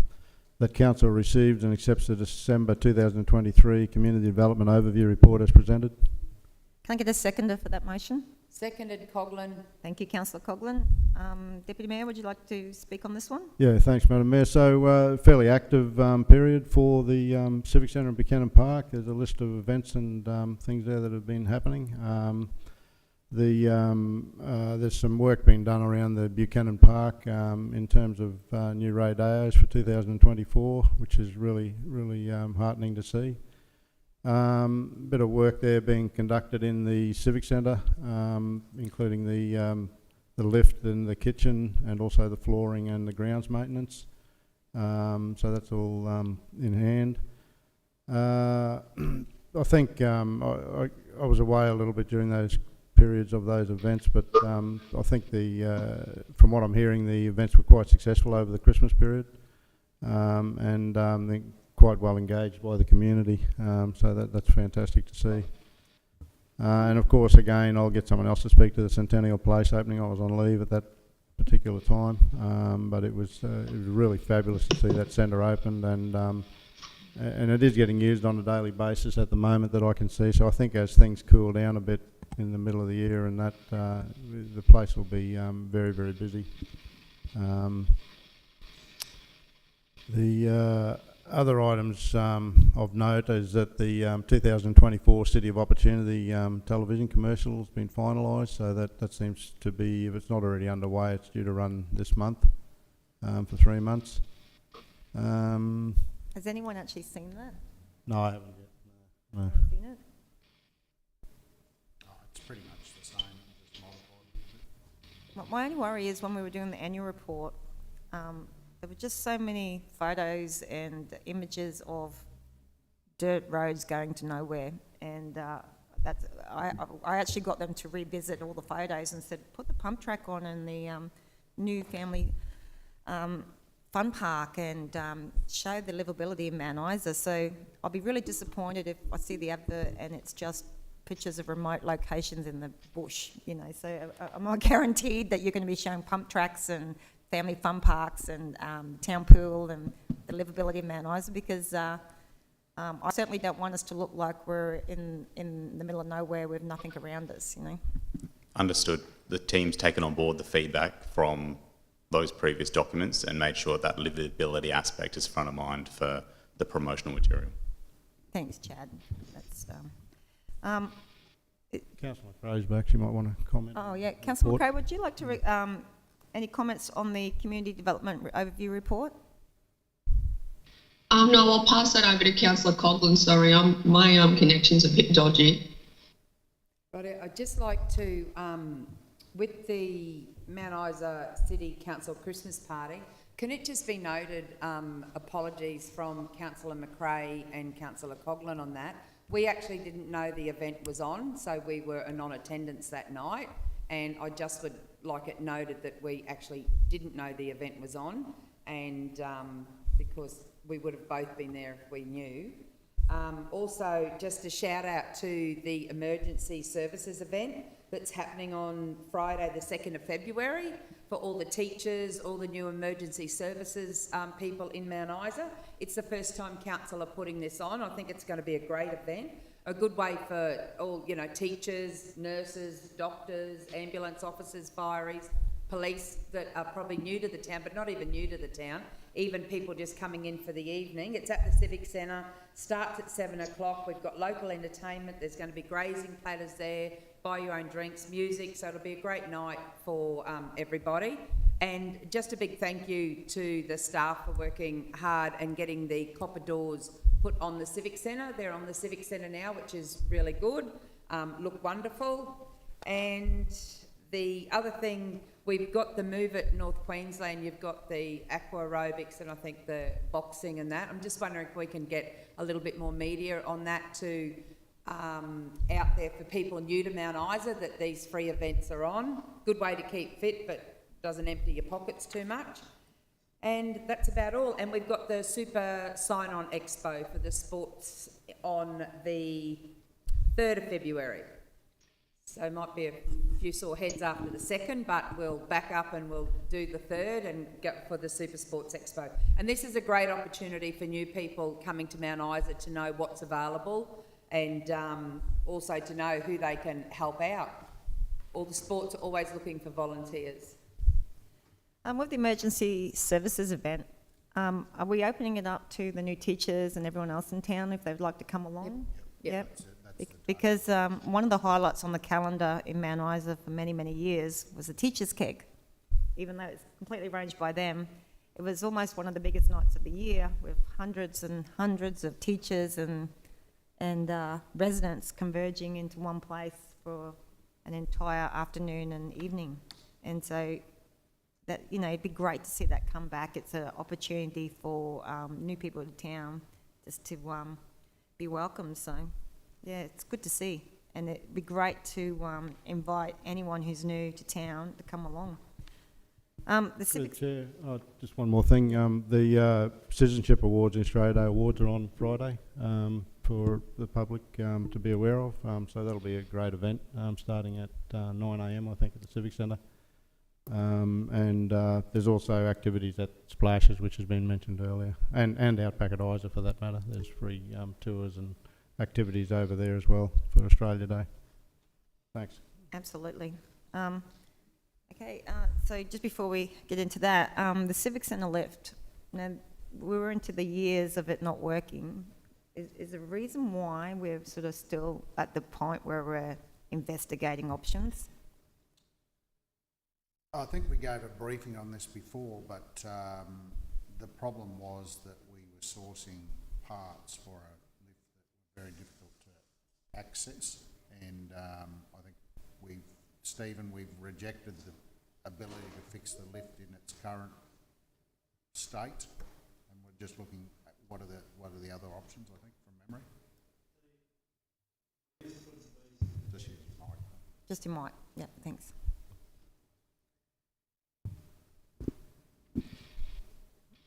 that Council receives and accepts the December 2023 Community Development Overview Report as presented. Can I get a seconder for that motion? Seconded, Coghlan. Thank you, Councillor Coghlan. Deputy Mayor, would you like to speak on this one? Yeah, thanks, Madam Mayor. So, fairly active period for the Civic Centre in Buchanan Park. There's a list of events and things there that have been happening. There's some work being done around the Buchanan Park in terms of new rodeos for 2024, which is really heartening to see. Bit of work there being conducted in the Civic Centre, including the lift and the kitchen, and also the flooring and the grounds maintenance. So that's all in hand. I think I was away a little bit during those periods of those events, but I think from what I'm hearing, the events were quite successful over the Christmas period, and they're quite well engaged by the community, so that's fantastic to see. And of course, again, I'll get someone else to speak to the Centennial Place opening. I was on leave at that particular time, but it was really fabulous to see that centre opened, and it is getting used on a daily basis at the moment that I can see. So I think as things cool down a bit in the middle of the year, and that the place will be very busy. The other items of note is that the 2024 City of Opportunity television commercial has been finalised, so that seems to be, if it's not already underway, it's due to run this month for 3 months. Has anyone actually seen that? No, I haven't yet. No. Haven't seen it? Oh, it's pretty much the same, just modified. My only worry is when we were doing the annual report, there were just so many photos and images of dirt roads going to nowhere, and I actually got them to revisit all the photos and said, put the pump track on in the new family fun park and show the livability in Mount Isa. So I'll be really disappointed if I see the advert and it's just pictures of remote locations in the bush, you know. So I'm not guaranteed that you're going to be showing pump tracks and family fun parks and town pool and the livability of Mount Isa, because I certainly don't want us to look like we're in the middle of nowhere with nothing around us, you know. Understood. The team's taken on board the feedback from those previous documents and made sure that livability aspect is front of mind for the promotional material. Thanks, Chad. That's, Councillor McRae's back, she might want to comment. oh, yeah. Councillor Report. McRae, would you like to, any comments on the community development overview report? No, I'll pass that over to Councillor Coghlan. Sorry, my connection's a bit dodgy. Right, I'd just like to, with the Mount Isa City Council Christmas party, can it just be noted, apologies from Councillor McRae and Councillor Coghlan on that. We actually didn't know the event was on, so we were a non-attendance that night, and I just would like it noted that we actually didn't know the event was on, and because we would have both been there if we knew. Also, just a shout out to the emergency services event that's happening on Friday the 2nd of February for all the teachers, all the new emergency services people in Mount Isa. It's the first time council are putting this on. I think it's going to be a great event, a good way for all, you know, teachers, nurses, doctors, ambulance officers, fireys, police that are probably new to the town, but not even new to the town, even people just coming in for the evening. It's at the Civic Centre, starts at 7 o'clock. We've got local entertainment. There's going to be grazing platters there, buy your own drinks, music, so it'll be a great night for everybody. And just a big thank you to the staff for working hard and getting the copper doors put on the Civic Centre. They're on the Civic Centre now, which is really good, look wonderful. And the other thing, we've got the Move It North Queensland, you've got the aqua aerobics and I think the boxing and that. I'm just wondering if we can get a little bit more media on that to out there for people new to Mount Isa, that these free events are on. Good way to keep fit, but doesn't empty your pockets too much. And that's about all. And we've got the Super Sign-On Expo for the sports on the 3rd of February. So might be a few sore heads after the 2nd, but we'll back up and we'll do the 3rd and go for the Super Sports Expo. And this is a great opportunity for new people coming to Mount Isa to know what's available and also to know who they can help out. All the sports are always looking for volunteers. With the emergency services event, are we opening it up to the new teachers and everyone else in town if they'd like to come along? Yep. Because one of the highlights on the calendar in Mount Isa for many, many years was the teachers' keg. Even though it's completely arranged by them, it was almost one of the biggest nights of the year with hundreds and hundreds of teachers and residents converging into one place for an entire afternoon and evening. And so that, you know, it'd be great to see that come back. It's an opportunity for new people to town just to be welcomed. So, yeah, it's good to see. And it'd be great to invite anyone who's new to town to come along. The Civic... Chair, just one more thing. The Citizenship Awards, Australia Day Awards are on Friday for the public to be aware of. So that'll be a great event starting at 9 a.m, I think, at the Civic Centre. And there's also activities at Splashes, which has been mentioned earlier, and Outback at Isa for that matter. There's free tours and activities over there as well for Australia Day. Thanks. Absolutely. Okay, so just before we get into that, the Civic Centre lift, now we were into the years of it not working. Is there a reason why we're sort of still at the point where we're investigating options? I think we gave a briefing on this before, but the problem was that we were sourcing parts for a lift that were very difficult to access, and I think we've rejected ability to fix the lift in its current state, and we're just looking at what are the other options, I think, from memory. Just use your mic. Just in white. Yeah, thanks.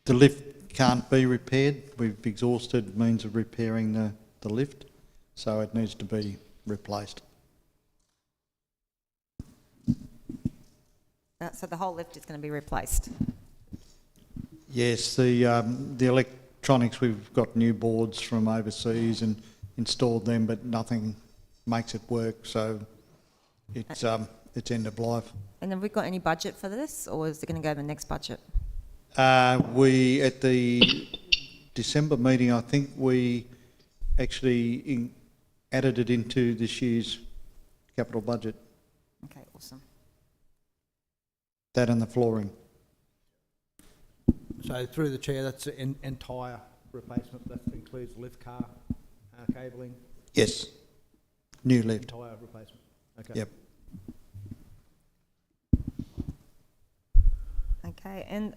The lift can't be repaired. We've exhausted means of repairing the lift, so it needs to be replaced. So the whole lift is going to be replaced. Yes, the electronics, we've got new boards from overseas and installed them, but nothing makes it work, so it's end of life. And have we got any budget for this, or is it going to go in the next budget? We, at the December meeting, I think we actually added it into this year's capital budget, Okay, awesome. that and the flooring. So through the chair, that's an entire replacement. That includes lift car, cabling, Yes, new lift. entire replacement. Okay. Yep. Okay, and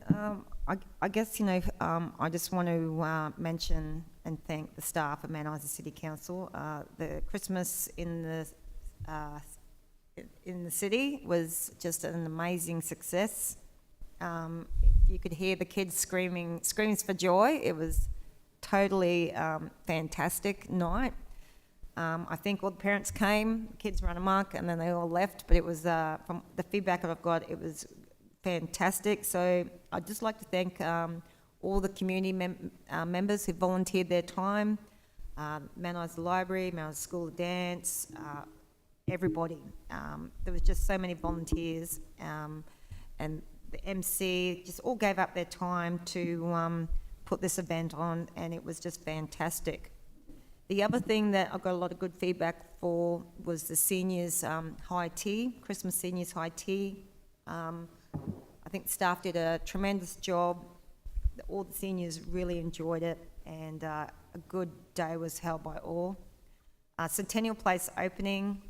I guess, I just want to mention and thank the staff of Mount Isa City Council. The Christmas in the city was just an amazing success. You could hear the kids screams for joy. It was totally fantastic night. I think all the parents came, kids ran amok, and then they all left. But it was, from the feedback that I've got, it was fantastic. So I'd just like to thank all the community members who volunteered their time, Mount Isa Library, Mount Isa School of Dance, everybody. There was just so many volunteers, and the MC just all gave up their time to put this event on, and it was just fantastic. The other thing that I got a lot of good feedback for was the seniors' high tea, Christmas seniors' high tea. I think staff did a tremendous job. All the seniors really enjoyed it, and a good day was held by all. Centennial Place opening,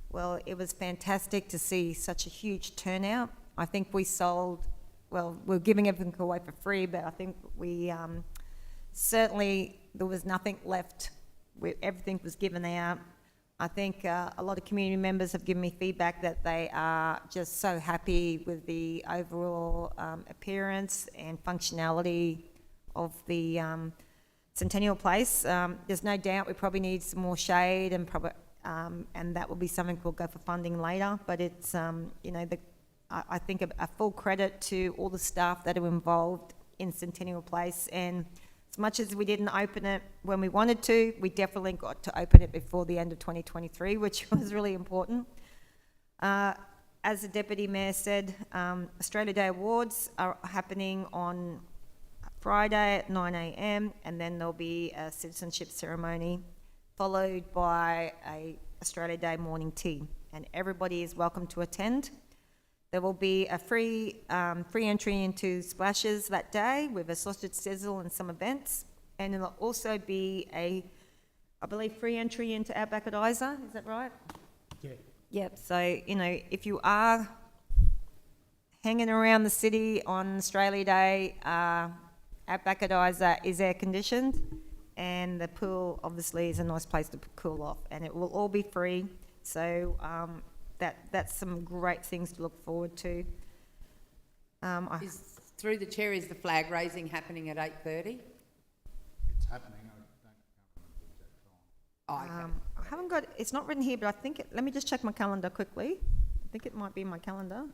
well, it was fantastic to see such a huge turnout. I think we sold, well, we're giving everything away for free, but I think we certainly, there was nothing left. Everything was given out. I think a lot of community members have given me feedback that they are just so happy with the overall appearance and functionality of the Centennial Place. There's no doubt we probably need some more shade, and that will be something we'll go for funding later. But it's, I think a full credit to all the staff that are involved in Centennial Place. And as much as we didn't open it when we wanted to, we definitely got to open it before the end of 2023, which was really important. As the Deputy Mayor said, Australia Day Awards are happening on Friday at 9 a.m, and then there'll be a citizenship ceremony followed by a Australia Day morning tea, and everybody is welcome to attend. There will be a free entry into Splashes that day with a sausage sizzle and some events, and there'll also be I believe, free entry into Outback at Isa. Is that right? Yeah. Yep. So if you are hanging around the city on Australia Day, Outback at Isa is air conditioned, and the pool obviously is a nice place to cool off, and it will all be free. So that's some great things to look forward to. Through the chair, is the flag raising happening at 8:30? It's happening, I don't remember the exact time. Oh, okay. I haven't got, it's not written here, but I think, let me just check my calendar quickly. I think it might be in my calendar.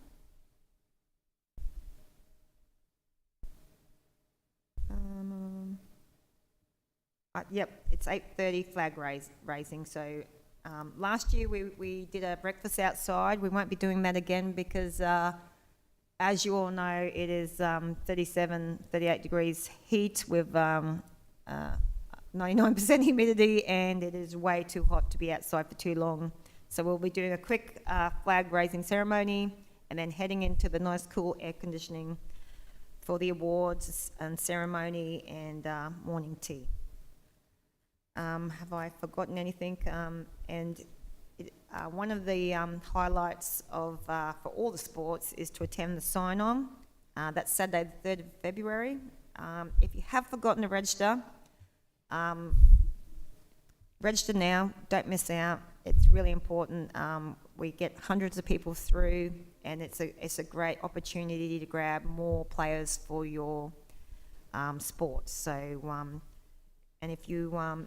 Yep, it's 8:30 flag raising. So last year we did a breakfast outside. We won't be doing that again because as you all know, it is 37, 38 degrees heat with 99% humidity, and it is way too hot to be outside for too long. So we'll be doing a quick flag raising ceremony and then heading into the nice cool air conditioning for the awards and ceremony and morning tea. Have I forgotten anything? And One of the highlights of for all the sports is to attend the sign-on. That's Saturday, the 3rd of February. If you have forgotten to register, register now. Don't miss out. It's really important. We get hundreds of people through, and it's a great opportunity to grab more players for your sports. So, and if you are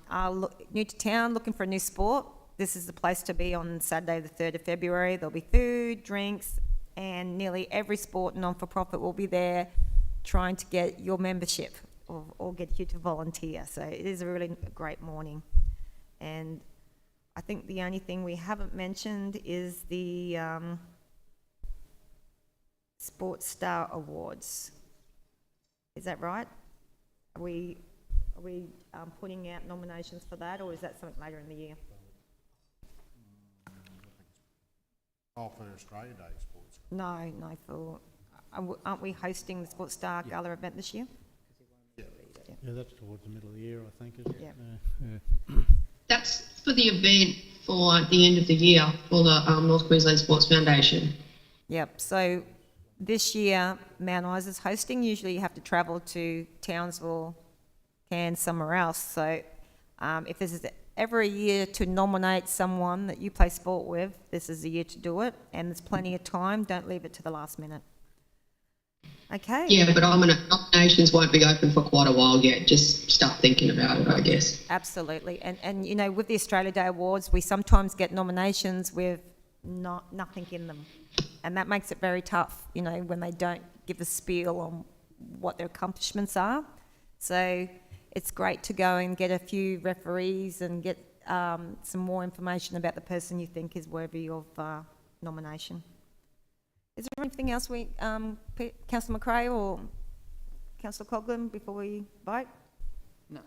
new to town, looking for a new sport, this is the place to be on Saturday, the 3rd of February. There'll be food, drinks, and nearly every sport non-for-profit will be there trying to get your membership or get you to volunteer. So it is a really great morning. And I think the only thing we haven't mentioned is the Sports Star Awards. Is that right? Are we putting out nominations for that, or is that something later in the year? Oh, for Australia Day sports. No, for... aren't we hosting the Sports Star Gala event this year? Yeah, that's towards the middle of the year, I think, isn't it? Yeah. That's for the event for the end of the year for the North Queensland Sports Foundation. Yep, so this year Mount Isa is hosting. Usually you have to travel to Townsville, Cairns, somewhere else. So if this is ever a year to nominate someone that you play sport with, this is the year to do it, and there's plenty of time. Don't leave it to the last minute. Okay. Yeah, but nominations won't be open for quite a while yet. Just start thinking about it, I guess. Absolutely. And you know, with the Australia Day Awards, we sometimes get nominations with nothing in them. And that makes it very tough, you know, when they don't give a spiel on what their accomplishments are. So it's great to go and get a few referees and get some more information about the person you think is worthy of nomination. Is there anything else Councillor McRae or Councillor Coghlan, before we vote? No.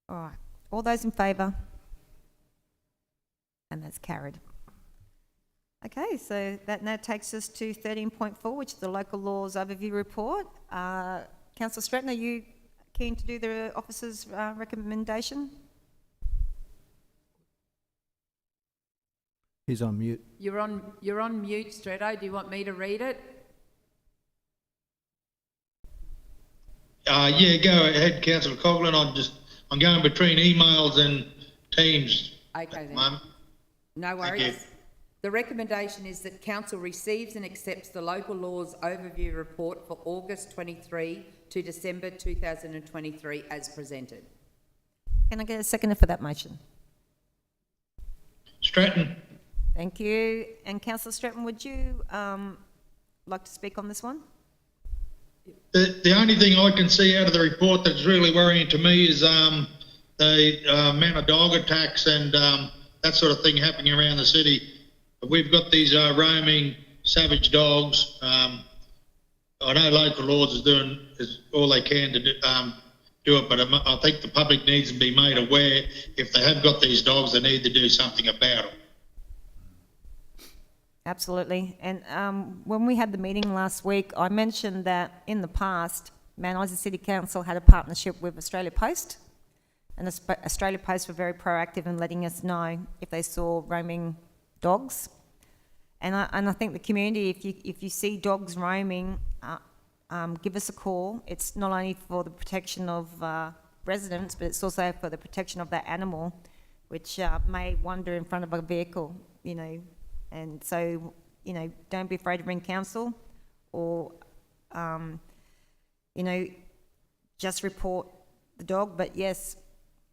All right. All those in favour? And that's carried. Okay, so that now takes us to 13.4, which is the local laws overview report. Councillor Stratton, are you keen to do the officer's recommendation? He's on mute. You're on mute, Stretto. Do you want me to read it? Yeah, go ahead, Councillor Coghlan. I'm going between emails and Teams Okay at the then. moment. No Thank you. worries. The recommendation is that Council receives and accepts the local laws overview report for August 23 to December 2023 as presented. Can I get a seconder for that motion? Stratton. Thank you. And Councillor Stratton, would you like to speak on this one? The only thing I can see out of the report that's really worrying to me is the amount of dog attacks and that sort of thing happening around the city. We've got these roaming savage dogs. I know local laws is doing all they can to do it, but I think the public needs to be made aware if they have got these dogs, they need to do something about them. Absolutely. And when we had the meeting last week, I mentioned that in the past, Mount Isa City Council had a partnership with Australia Post, and Australia Post were very proactive in letting us know if they saw roaming dogs. And I think the community, if you see dogs roaming, give us a call. It's not only for the protection of residents, but it's also for the protection of that animal, which may wander in front of a vehicle, you know. And so, you know, don't be afraid to ring council, or, you know, just report the dog. But yes,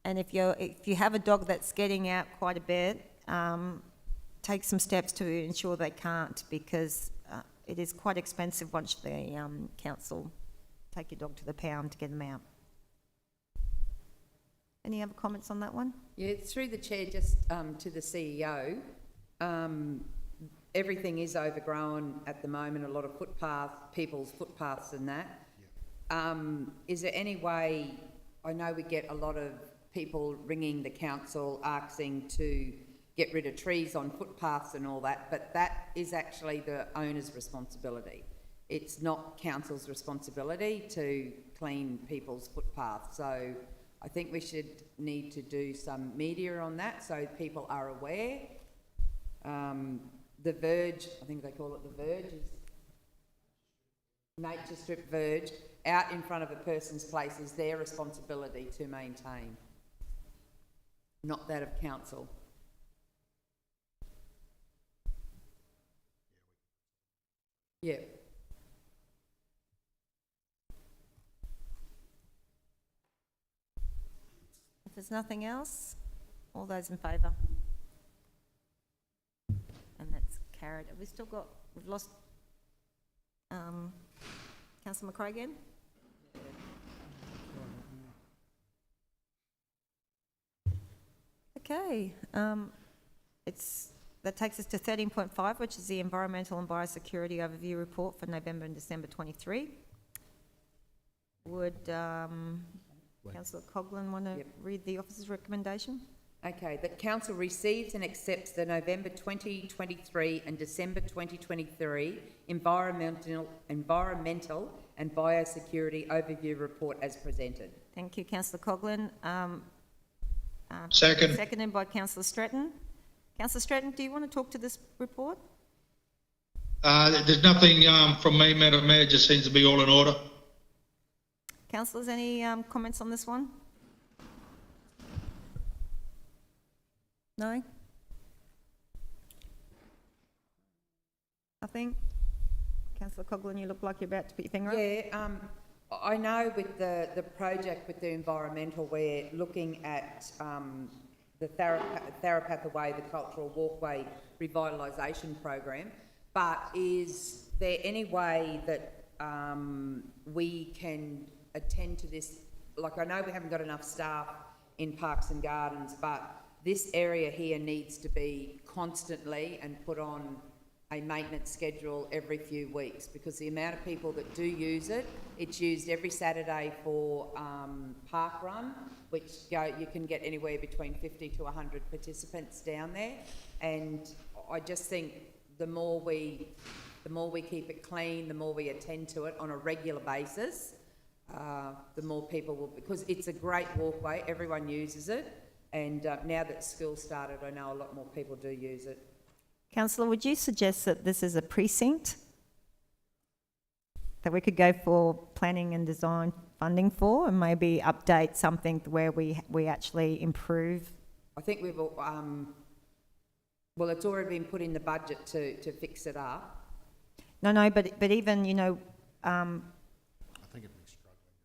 and if you have a dog that's getting out quite a bit, take some steps to ensure they can't, because it is quite expensive once the council take your dog to the pound to get them out. Any other comments on that one? Yeah, through the chair, just to the CEO. Everything is overgrown at the moment, a lot of people's footpaths and that. Is there any way, I know we get a lot of people ringing the council asking to get rid of trees on footpaths and all that, but that is actually the owner's responsibility. It's not council's responsibility to clean people's footpaths. So I think we should need to do some media on that so people are aware. The verge, I think they call it the verge, is nature strip verge, out in front of a person's place is their responsibility to maintain, not that of council. Yeah. If there's nothing else, all those in favour? And that's carried. Have we still got, we've lost Councillor McRae again? Okay, that takes us to 13.5, which is the Environmental and Biosecurity Overview Report for November and December 23. Would Councillor Coghlan want to read the officer's recommendation? Okay, that council receives and accepts the November 2023 and December 2023 environmental and biosecurity overview report as presented. Thank you, Councillor Coghlan. Second. Seconded by Councillor Stratton. Councillor Stratton, do you want to talk to this report? There's nothing from me, Madam Mayor, just seems to be all in order. Councillors, any comments on this one? No? Nothing? Councillor Coghlan, you look like you're about to put your finger up. Yeah, I know with the project with the environmental, we're looking at the Therapath Away, the Cultural Walkway Revitalisation Program, but is there any way that we can attend to this? Like, I know we haven't got enough staff in Parks and Gardens, but this area here needs to be constantly and put on a maintenance schedule every few weeks, because the amount of people that do use it, it's used every Saturday for park run, which you can get anywhere between 50 to 100 participants down there. And I just think the more we keep it clean, the more we attend to it on a regular basis, the more people will, because it's a great walkway, everyone uses it, and now that school started, I know a lot more people do use it. Councillor, would you suggest that this is a precinct that we could go for planning and design funding for, and maybe update something where we actually improve? I think we've, well, it's already been put in the budget to fix it up. No, but even, you know, I think it'd be struggling.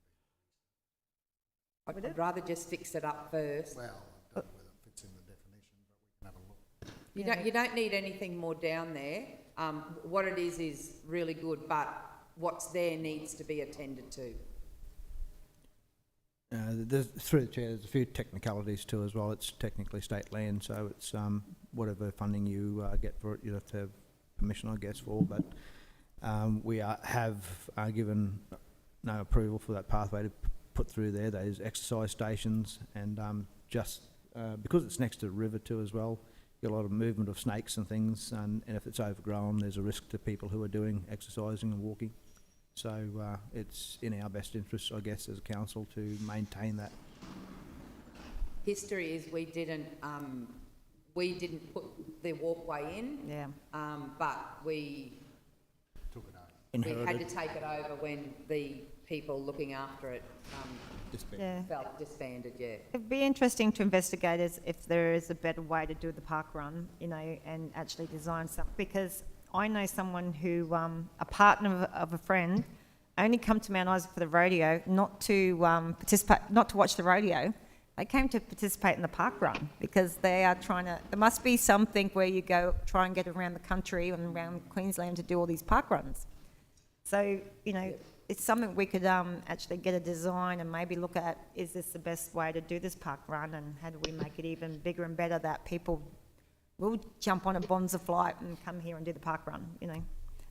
I'd rather just fix it up first. Well, I don't know whether it fits in the definition, but we can have a look. You don't need anything more down there. What it is really good, but what's there needs to be attended to. Through the chair, there's a few technicalities too as well. It's technically state land, so it's whatever funding you get for it, you have to have permission, I guess, for. But we have given no approval for that pathway to put through there. Those exercise stations, and just because it's next to the river too as well, you get a lot of movement of snakes and things, and if it's overgrown, there's a risk to people who are doing exercising and walking. So it's in our best interest, I guess, as a council to maintain that. History is we didn't put the walkway in. Yeah. But we Took it over. we had to take it over when the people looking after it felt disbanded. Yeah. It'd be interesting to investigate if there is a better way to do the park run, you know, and actually design something, because I know someone who, a partner of a friend, only come to Mount Isa for the rodeo, not to participate, not to watch the rodeo. They came to participate in the park run because they are trying to. There must be something where you go try and get around the country and around Queensland to do all these park runs. So, you know, it's something we could actually get a design and maybe look at, is this the best way to do this park run, and how do we make it even bigger and better that people will jump on a Bonza flight and come here and do the park run, you know,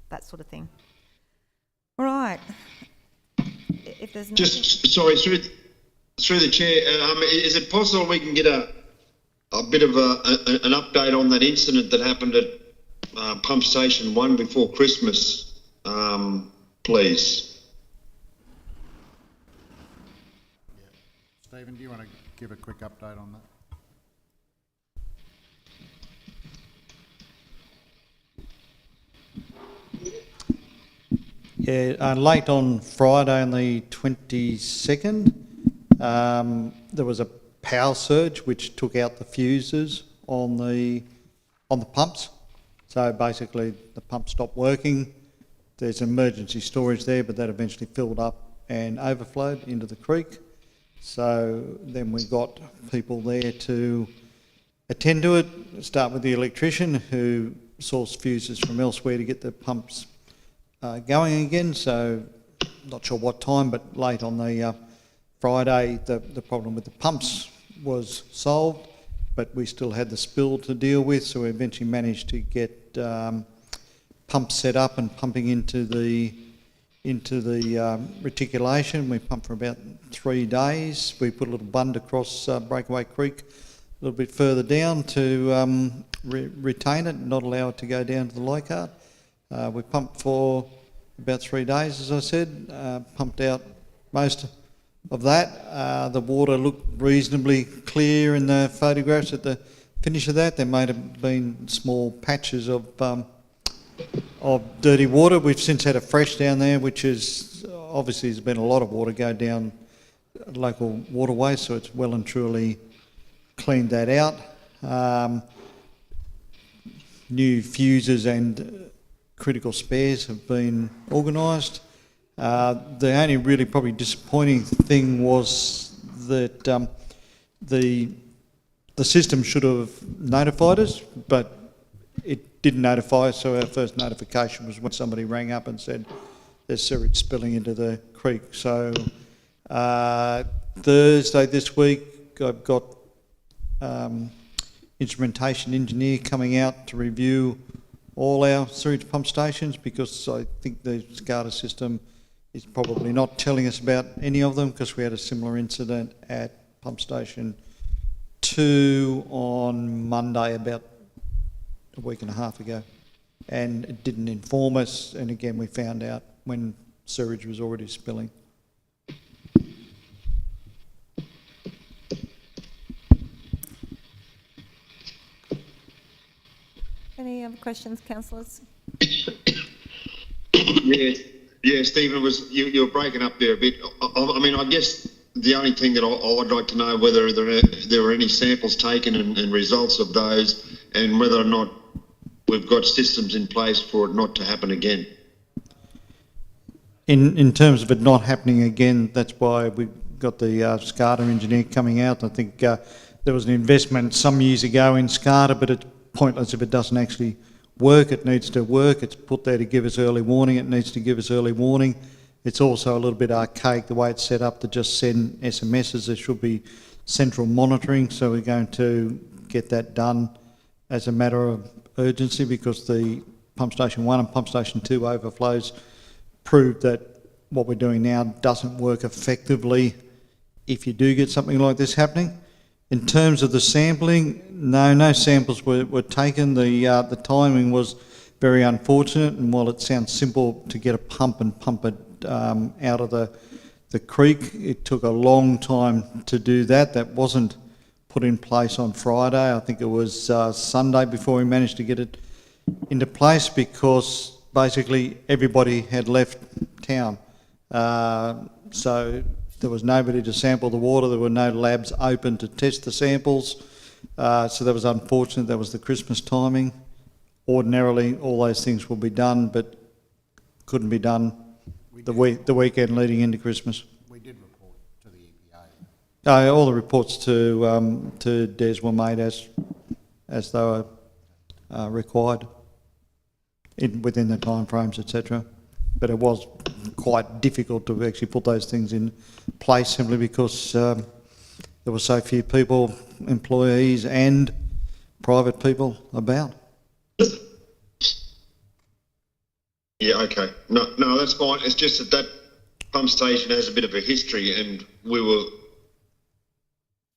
that sort of thing. All right. If there's Just, sorry, through the chair, is it possible we can get a bit of an update on that incident that happened at Pump Station 1 before Christmas, please? Stephen, do you want to give a quick update on that? Yeah, late on Friday on the 22nd, there was a power surge which took out the fuses on the pumps. So basically the pump stopped working. There's emergency storage there, but that eventually filled up and overflowed into the creek. So then we got people there to attend to it, start with the electrician who sourced fuses from elsewhere to get the pumps going again. So not sure what time, but late on the Friday, the problem with the pumps was solved, but we still had the spill to deal with, so we eventually managed to get pumps set up and pumping into the reticulation. We pumped for about 3 days. We put a little bund across Breakaway Creek a little bit further down to retain it and not allow it to go down to the Leichhardt. We pumped for about 3 days, as I said, pumped out most of that. The water looked reasonably clear in the photographs at the finish of that. There may have been small patches of dirty water. We've since had a fresh down there, which is obviously there's been a lot of water go down local waterways, so it's well and truly cleaned that out. New fuses and critical spares have been organised. The only really probably disappointing thing was that the system should have notified us, but it didn't notify us, so our first notification was when somebody rang up and said there's sewage spilling into the creek. So Thursday this week I've got instrumentation engineer coming out to review all our sewage pump stations, because I think the SCADA system is probably not telling us about any of them, because we had a similar incident at pump station 2 on Monday about a week and a half ago, and it didn't inform us, and again we found out when sewage was already spilling. Any other questions, councillors? Yeah, Stephen, you were breaking up there a bit. I mean, I guess the only thing that I'd like to know whether there were any samples taken and results of those, and whether or not we've got systems in place for it not to happen again. In terms of it not happening again, that's why we got the SCADA engineer coming out. I think there was an investment some years ago in SCADA, but it's pointless if it doesn't actually work. It needs to work. It's put there to give us early warning. It needs to give us early warning. It's also a little bit archaic the way it's set up to just send SMSs. There should be central monitoring, so we're going to get that done as a matter of urgency, because the pump station 1 and pump station 2 overflows proved that what we're doing now doesn't work effectively if you do get something like this happening. In terms of the sampling, no samples were taken. The timing was very unfortunate, and while it sounds simple to get a pump and pump it out of the creek, it took a long time to do that. That wasn't put in place on Friday. I think it was Sunday before we managed to get it into place, because basically everybody had left town. So there was nobody to sample the water. There were no labs open to test the samples. So that was unfortunate. That was the Christmas timing. Ordinarily, all those things will be done, but couldn't be done the weekend leading into Christmas. We did report to the EPA. All the reports to DES were made as they were required within the timeframes, etc. But it was quite difficult to actually put those things in place, simply because there were so few people, employees and private people about. Yeah, okay. No, that's fine. It's just that pump station has a bit of a history, and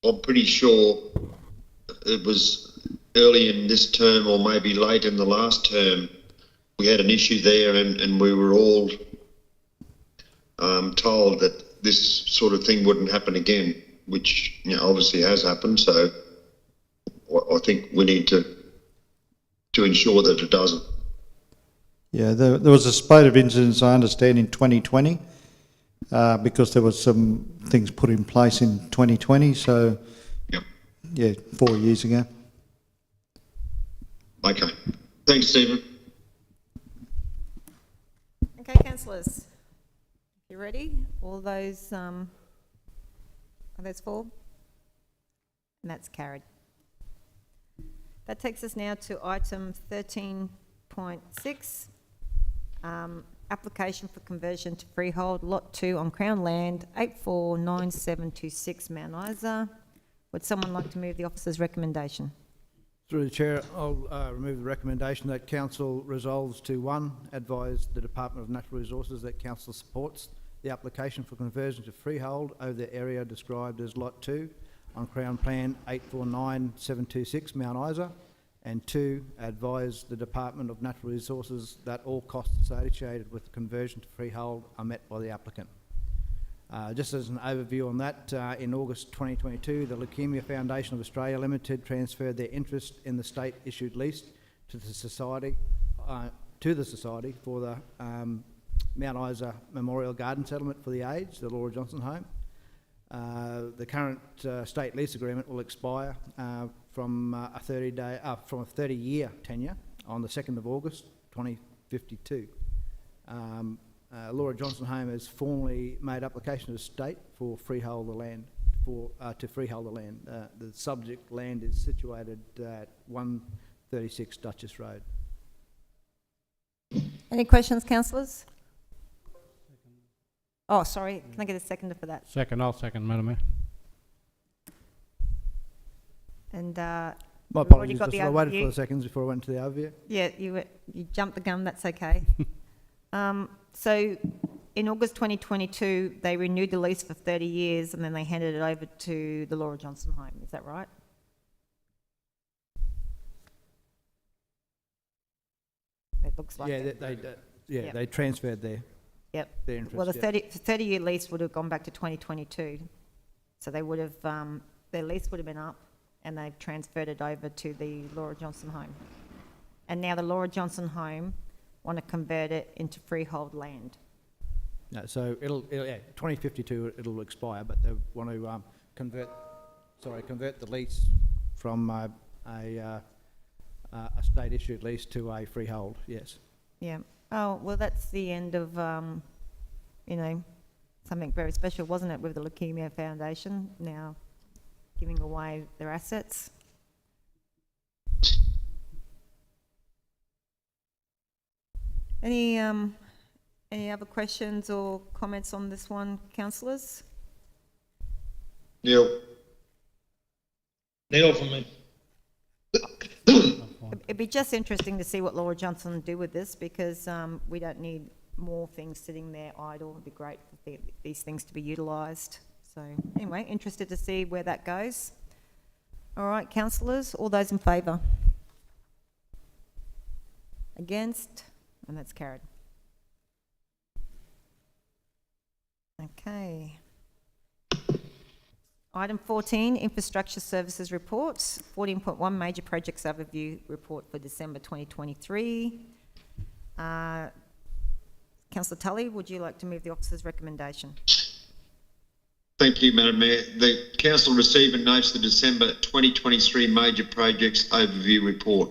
I'm pretty sure it was early in this term or maybe late in the last term, we had an issue there, and we were all told that this sort of thing wouldn't happen again, which obviously has happened. So I think we need to ensure that it doesn't. Yeah, there was a spate of incidents, I understand, in 2020, because there was some things put in place in 2020, so, Yep. yeah, 4 years ago. Okay. Thanks, Stephen. Okay, councillors, you ready? All those, are those for? And that's carried. That takes us now to item 13.6, application for conversion to freehold, Lot 2 on Crown Land, 849726 Mount Isa. Would someone like to move the officer's recommendation? Through the Chair, I'll remove the recommendation that Council resolves to, 1, advise the Department of Natural Resources that Council supports the application for conversion to freehold over the area described as Lot 2 on Crown Plan 849726 Mount Isa, and 2, advise the Department of Natural Resources that all costs associated with the conversion to freehold are met by the applicant. Just as an overview on that, in August 2022, the Leukemia Foundation of Australia Limited transferred their interest in the state-issued lease to the Society for the Mount Isa Memorial Garden Settlement for the Aged, the Laura Johnson Home. The current state lease agreement will expire from a 30-year tenure on the 2nd of August 2052. Laura Johnson Home has formally made application to the state for freehold the land. To freehold the land. The subject land is situated at 136 Duchess Road. Any questions, councillors? Oh, sorry, can I get a seconder for that? Second, I'll second, Madam Mayor. And My we've already apologies, got the I waited for overview. the seconds before I went to the overview. Yeah, you jumped the gun, that's okay. So in August 2022, they renewed the lease for 30 years and then they handed it over to the Laura Johnson Home, is that right? It looks like Yeah, it. Yep. they transferred their Yep. interest. Well, the yeah. 30-year lease would have gone back to 2022. So they would have, their lease would have been up and they've transferred it over to the Laura Johnson Home. And now the Laura Johnson Home want to convert it into freehold land. No, so it'll 2052 it'll expire, but they want to convert the lease from a state-issued lease to a freehold. Yes. Yeah. Oh, well, that's the end of, something very special, wasn't it, with the Leukemia Foundation now giving away their assets? Any other questions or comments on this one, councillors? Neil. Neil for me. It'd be just interesting to see what Laura Johnson do with this, because we don't need more things sitting there idle. It'd be great for these things to be utilised. So anyway, interested to see where that goes. All right, councillors, all those in favour? Against? And that's carried. Okay. Item 14, Infrastructure Services Reports. 14.1, Major Projects Overview Report for December 2023. Councillor Tully, would you like to move the officer's recommendation? Thank you, Madam Mayor. The council received and notes the December 2023 Major Projects Overview Report.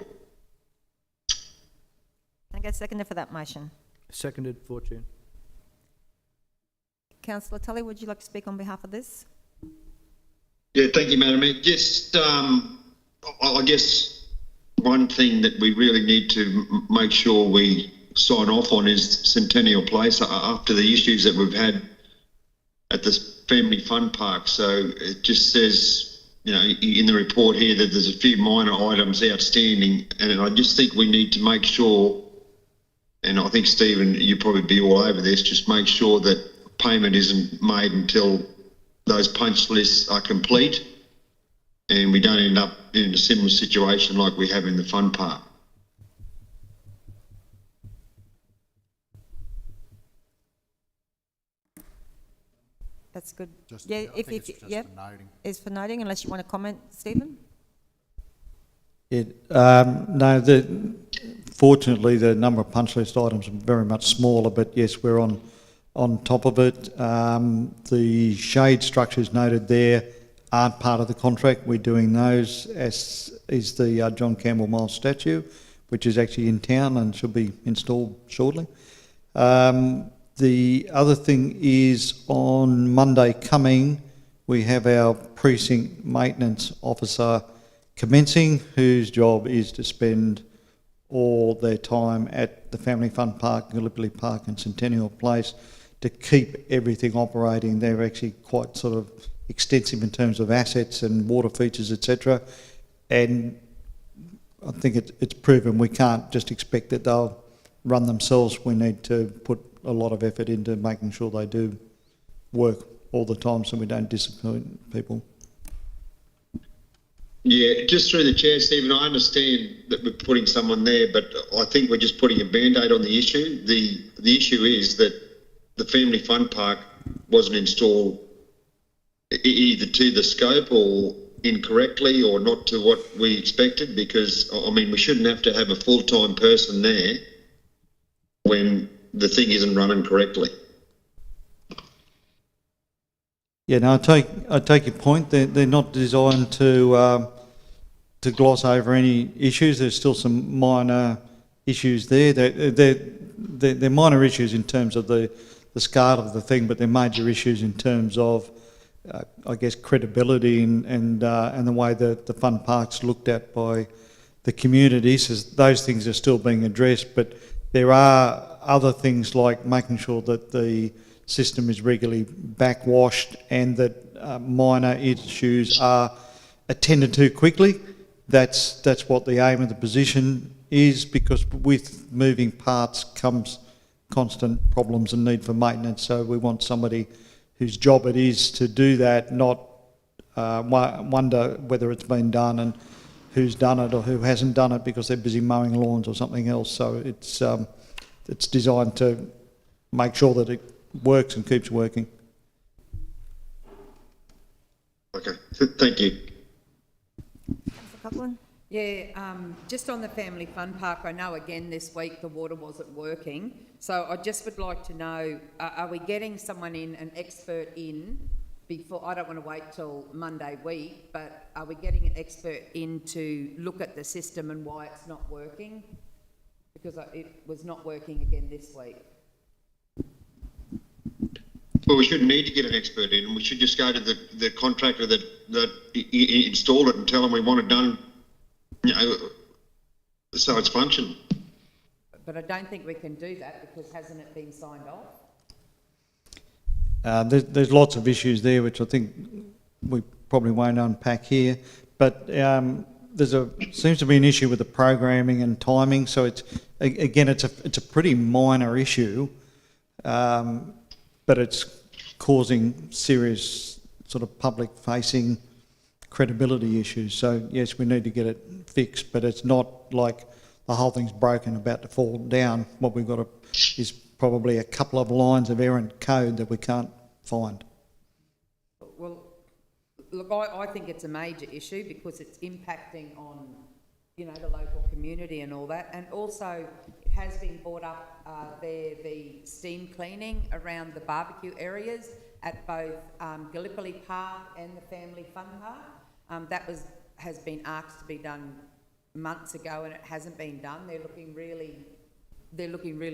Can I get a seconder for that motion? Seconded, Fortune. Councillor Tully, would you like to speak on behalf of this? Yeah, thank you, Madam Mayor. Just, I guess one thing that we really need to make sure we sign off on is Centennial Place after the issues that we've had at this family fun park. So it just says, in the report here that there's a few minor items outstanding, and I just think we need to make sure, and I think, Stephen, you'll probably be all over this, just make sure that payment isn't made until those punch lists are complete and we don't end up in a similar situation like we have in the fun park. That's good. Just, Yeah, I think it's just yep, for noting. is for noting, unless you want to comment, Stephen? No, fortunately, the number of punch list items are very much smaller, but yes, we're on top of it. The shade structures noted there aren't part of the contract. We're doing those, as is the John Campbell Miles statue, which is actually in town and should be installed shortly. The other thing is on Monday coming, we have our precinct maintenance officer commencing, whose job is to spend all their time at the Family Fun Park, Gallipoli Park and Centennial Place to keep everything operating. They're actually quite sort of extensive in terms of assets and water features, etc. And I think it's proven we can't just expect that they'll run themselves. We need to put a lot of effort into making sure they do work all the time so we don't disappoint people. Yeah, just through the chair, Stephen, I understand that we're putting someone there, but I think we're just putting a band-aid on the issue. The issue is that the Family Fun Park wasn't installed either to the scope or incorrectly or not to what we expected, because, I mean, we shouldn't have to have a full-time person there when the thing isn't running correctly. Yeah, no, I take your point. They're not designed to gloss over any issues. There's still some minor issues there. They're minor issues in terms of the scale of the thing, but they're major issues in terms of, I guess, credibility and the way that the fun park's looked at by the community. So those things are still being addressed, but there are other things like making sure that the system is regularly backwashed and that minor issues are attended to quickly. That's what the aim of the position is, because with moving parts comes constant problems and need for maintenance. So we want somebody whose job it is to do that, not wonder whether it's been done and who's done it or who hasn't done it because they're busy mowing lawns or something else. So it's designed to make sure that it works and keeps working. Okay, thank you. Councillor Coughlin? Yeah, just on the Family Fun Park, I know again this week the water wasn't working, so I just would like to know, are we getting someone in, an expert in, before, I don't want to wait till Monday week, but are we getting an expert in to look at the system and why it's not working? Because it was not working again this week. Well, we shouldn't need to get an expert in. We should just go to the contractor that installed it and tell them we want it done, you know, so it's functioning. But I don't think we can do that because hasn't it been signed off? There's lots of issues there which I think we probably won't unpack here, but seems to be an issue with the programming and timing. So it's a pretty minor issue, but it's causing serious sort of public-facing credibility issues. So yes, we need to get it fixed, but it's not like the whole thing's broken, about to fall down. What we've got is probably a couple of lines of errant code that we can't find. Well, look, I think it's a major issue because it's impacting on, you know, the local community and all that. And also it has been brought up the steam cleaning around the barbecue areas at both Gallipoli Park and the Family Fun Park. That has been asked to be done months ago and it hasn't been done. They're looking really,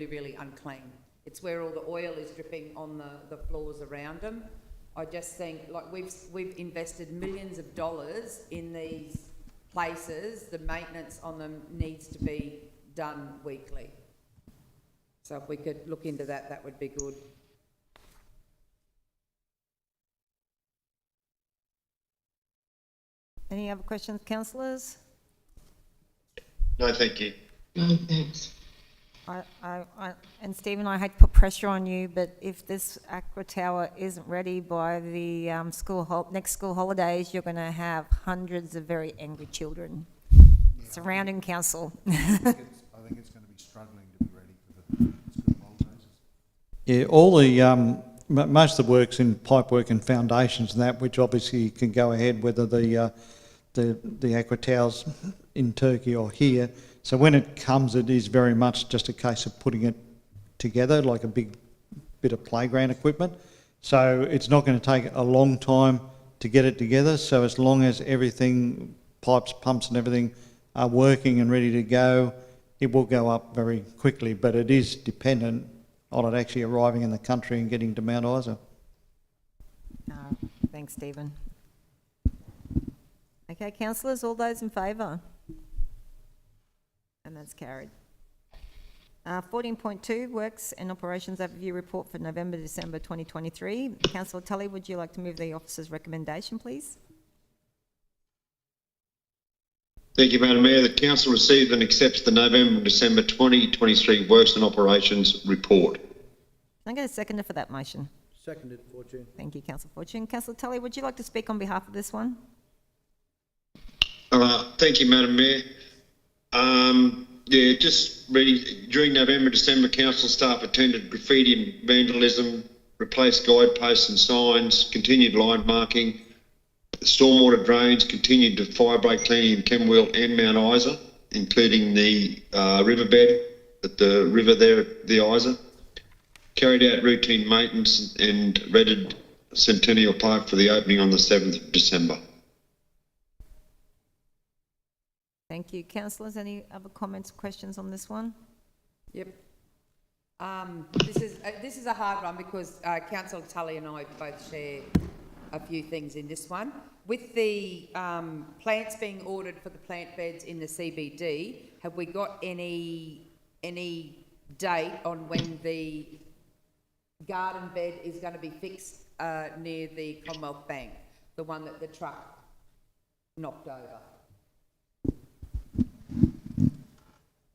really unclean. It's where all the oil is dripping on the floors around them. I just think, like, we've invested millions of dollars in these places. The maintenance on them needs to be done weekly. So if we could look into that, that would be good. Any other questions, councillors? No, thank you. No, thanks. And Stephen, I hate to put pressure on you, but if this Aqua Tower isn't ready by the next school holidays, you're going to have hundreds of very angry children surrounding council. I think it's going to be struggling to be ready for the school holidays. Yeah, all the most of the work's in pipework and foundations and that, which obviously can go ahead whether the Aqua Towers in Turkey or here. So when it comes, it is very much just a case of putting it together like a big bit of playground equipment. So it's not going to take a long time to get it together. So as long as everything, pipes, pumps and everything are working and ready to go, it will go up very quickly. But it is dependent on it actually arriving in the country and getting to Mount Isa. Thanks, Stephen. Okay, councillors, all those in favour? And that's carried. 14.2, Works and Operations Overview Report for November-December 2023. Councillor Tully, would you like to move the officer's recommendation, please? Thank you, Madam Mayor. The council received and accepts the November-December 2023 Works and Operations Report. Can I get a seconder for that motion? Seconded, Fortune. Thank you, Councillor Fortune. Councillor Tully, would you like to speak on behalf of this one? Thank you, Madam Mayor. Just reading, during November-December, council staff attended graffiti and vandalism, replaced guideposts and signs, continued line marking, stormwater drains, continued to fire break cleaning in Camberwell and Mount Isa, including the riverbed at the river there at the Isa. Carried out routine maintenance and readied Centennial Park for the opening on the 7th of December. Thank you. Councillors, any other comments or questions on this one? Yep. This is a hard one because Councillor Tully and I both share a few things in this one. With the plants being ordered for the plant beds in the CBD, have we got any date on when the garden bed is going to be fixed near the Commonwealth Bank, the one that the truck knocked over?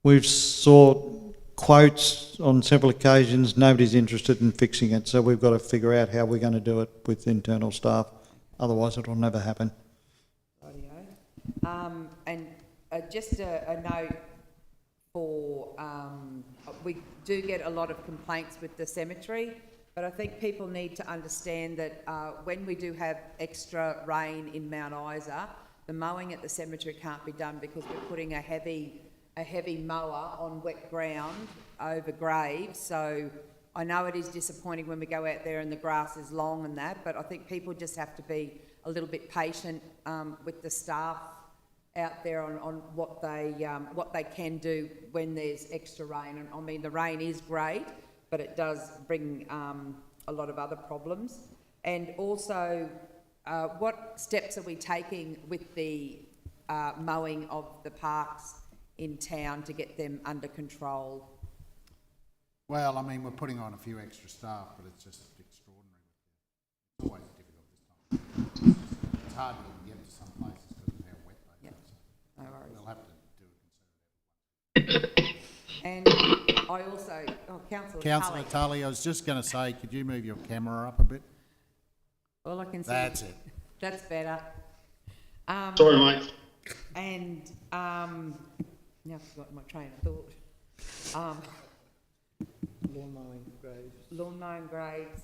We've sought quotes on several occasions. Nobody's interested in fixing it, so we've got to figure out how we're going to do it with internal staff. Otherwise, it will never happen. Rightio. And just a note for, we do get a lot of complaints with the cemetery, but I think people need to understand that when we do have extra rain in Mount Isa, the mowing at the cemetery can't be done because we're putting a heavy mower on wet ground over graves. So I know it is disappointing when we go out there and the grass is long and that, but I think people just have to be a little bit patient with the staff out there on what they can do when there's extra rain. And I mean, the rain is great, but it does bring a lot of other problems. And also, what steps are we taking with the mowing of the parks in town to get them under control? Well, I mean, we're putting on a few extra staff, but it's just extraordinary. It's always difficult this time. It's hard to get to some places because of how wet they are. So No worries. we'll have to do a concerted. And I also, Councillor Tully, I was just going to say, could you move your camera up a bit? All I can see. That's it. That's better. Sorry, mate. And now I've forgotten my train of thought. Lawn mowing graves. Lawn mowing graves.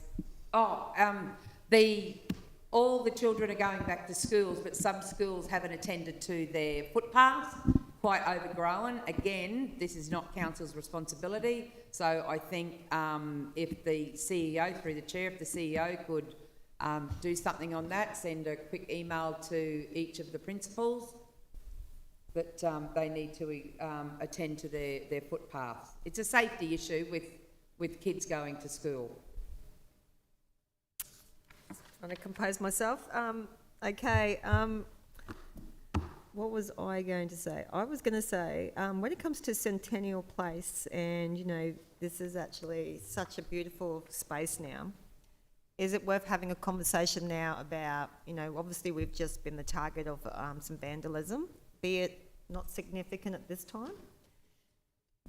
All the children are going back to schools, but some schools haven't attended to their footpaths, quite overgrown. Again, this is not council's responsibility. So I think if the CEO, through the chair, if the CEO could do something on that, send a quick email to each of the principals that they need to attend to their footpaths. It's a safety issue with kids going to school. I'm going to compose myself. What was I going to say? I was going to say, when it comes to Centennial Place, and, you know, this is actually such a beautiful space now, is it worth having a conversation now about, you know, obviously we've just been the target of some vandalism, be it not significant at this time?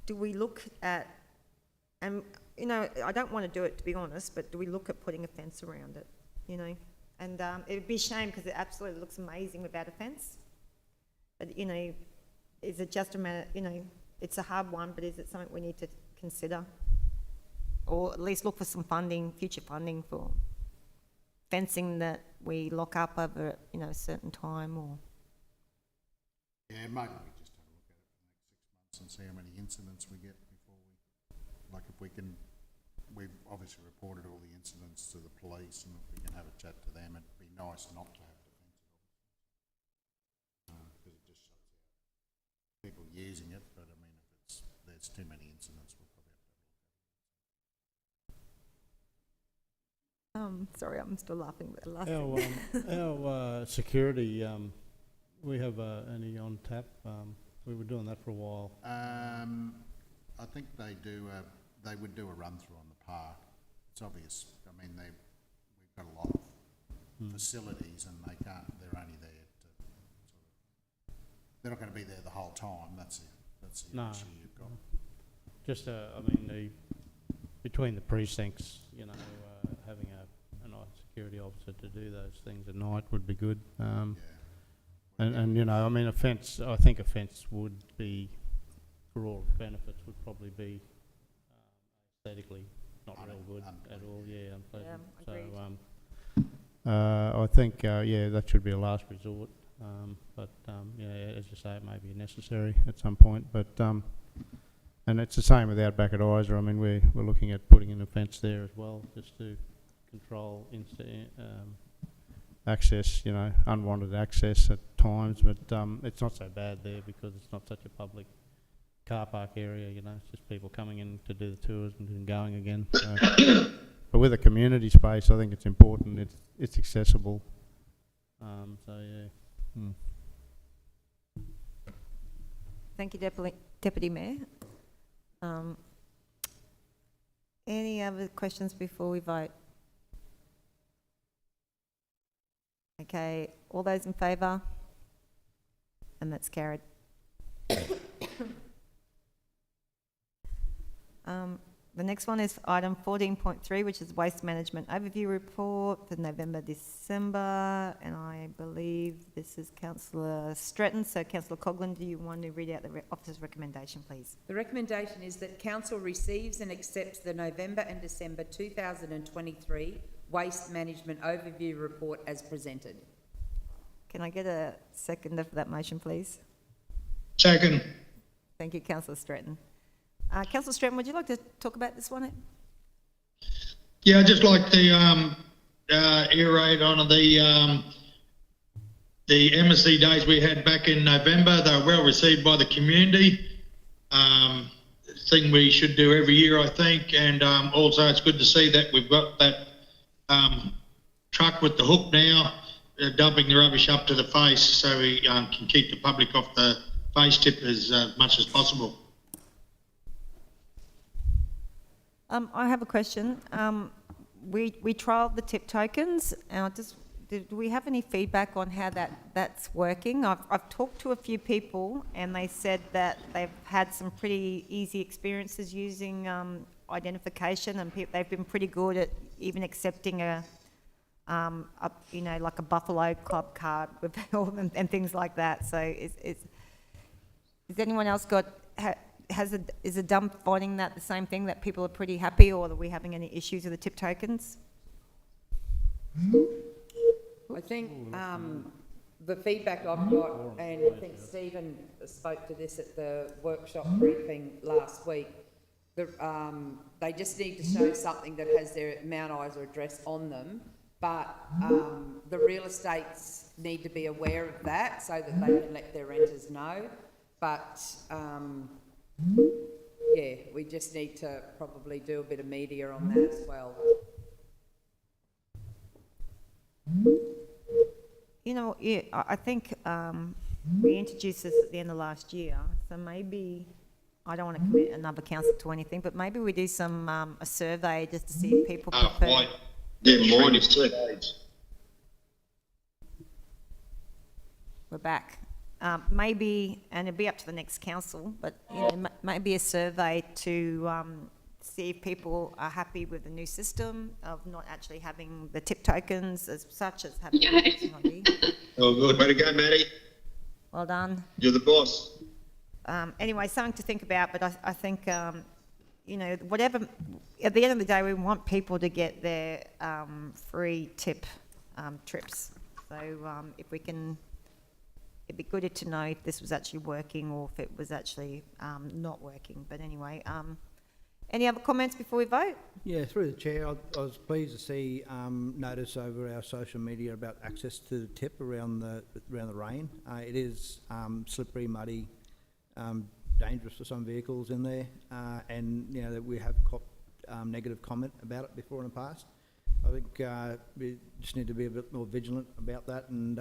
Do we look at, and, you know, I don't want to do it, to be honest, but do we look at putting a fence around it, you know? And it would be a shame because it absolutely looks amazing without a fence. But, you know, is it just a matter, you know, it's a hard one, but is it something we need to consider? Or at least look for some funding, future funding for fencing that we lock up over, you know, a certain time, or... Yeah, maybe we just have a look at it for the next 6 months. and see how many incidents we get before we, like if we can, we've obviously reported all the incidents to the police, and if we can have a chat to them, it'd be nice not to have defensive because it just shuts out people using it, but I mean, if there's too many incidents, we'll probably have to Sorry, I'm still laughing at the last Our, thing. our security, we have any on tap. We were doing that for a while. I think they would do a run through on the park. It's obvious. I mean, we've got a lot of facilities, and they're only there to they're not going to be there the whole time. That's the issue you've got. Just, I mean, between the precincts, you know, having a nice security officer to do those things at night would be good. And you know, I mean, I think a fence would be, for all benefits, would probably be aesthetically not real good at all. Yeah, unpleasant. Yeah, I think, that should be a last resort. But as you say, it may be necessary at some point. But and it's the same with Outback at Isa. I mean, we're looking at putting in a fence there as well, just to control access, you know, unwanted access at times. But it's not so bad there because it's not such a public car park area, you know. It's just people coming in to do the tours and then going again. So, but with a community space, I think it's important. It's accessible. Thank you, Deputy Mayor. Any other questions before we vote? Okay, all those in favour? And that's carried. The next one is item 14.3, which is Waste Management Overview Report for November, December, and I believe this is Councillor Stretton. So Councillor Coghlan, do you want to read out the officer's recommendation, please? The recommendation is that Council receives and accepts the November and December 2023 Waste Management Overview Report as presented. Can I get a seconder for that motion, please? Second. Thank you, Councillor Stretton. Councillor Stratton, would you like to talk about this one? Yeah, I'd just like to iterate on the MSC days we had back in November. They were well received by the community. Thing we should do every year, I think. And also it's good to see that we've got that truck with the hook now, dumping the rubbish up to the face, so we can keep the public off the face tip as much as possible. I have a question. We trialled the tip tokens, and do we have any feedback on how that's working? I've talked to a few people, and they said that they've had some pretty easy experiences using identification, and they've been pretty good at even accepting like a Buffalo Club card with all them and things like that. So has anyone else got? Is the dump finding that the same thing, that people are pretty happy, or are we having any issues with the tip tokens? I think the feedback I've got, and I think Stephen spoke to this at the workshop briefing last week, they just need to show something that has their Mount Isa address on them, but the real estates need to be aware of that so that they can let their renters know. But yeah, we just need to probably do a bit of media on that as well. You know, yeah, I think we introduced this at the end of last year, so maybe, I don't want to commit another council to anything, but maybe we do some a survey just to see if people prefer. Yeah, mine is too. We're back. Maybe, and it'll be up to the next council, but maybe a survey to see if people are happy with the new system of not actually having the tip tokens as such as having ID. Oh, good. Way to go, Maddie. Well done. You're the boss. Anyway, something to think about, but I think, whatever, at the end of the day, we want people to get their free tip trips. So if we can it'd be good to know if this was actually working or if it was actually not working. But anyway, any other comments before we vote? Yeah, through the chair, I was pleased to see notice over our social media about access to the tip around the rain. It is slippery, muddy, dangerous for some vehicles in there, and you know that we have copped negative comment about it before in the past. I think we just need to be a bit more vigilant about that, and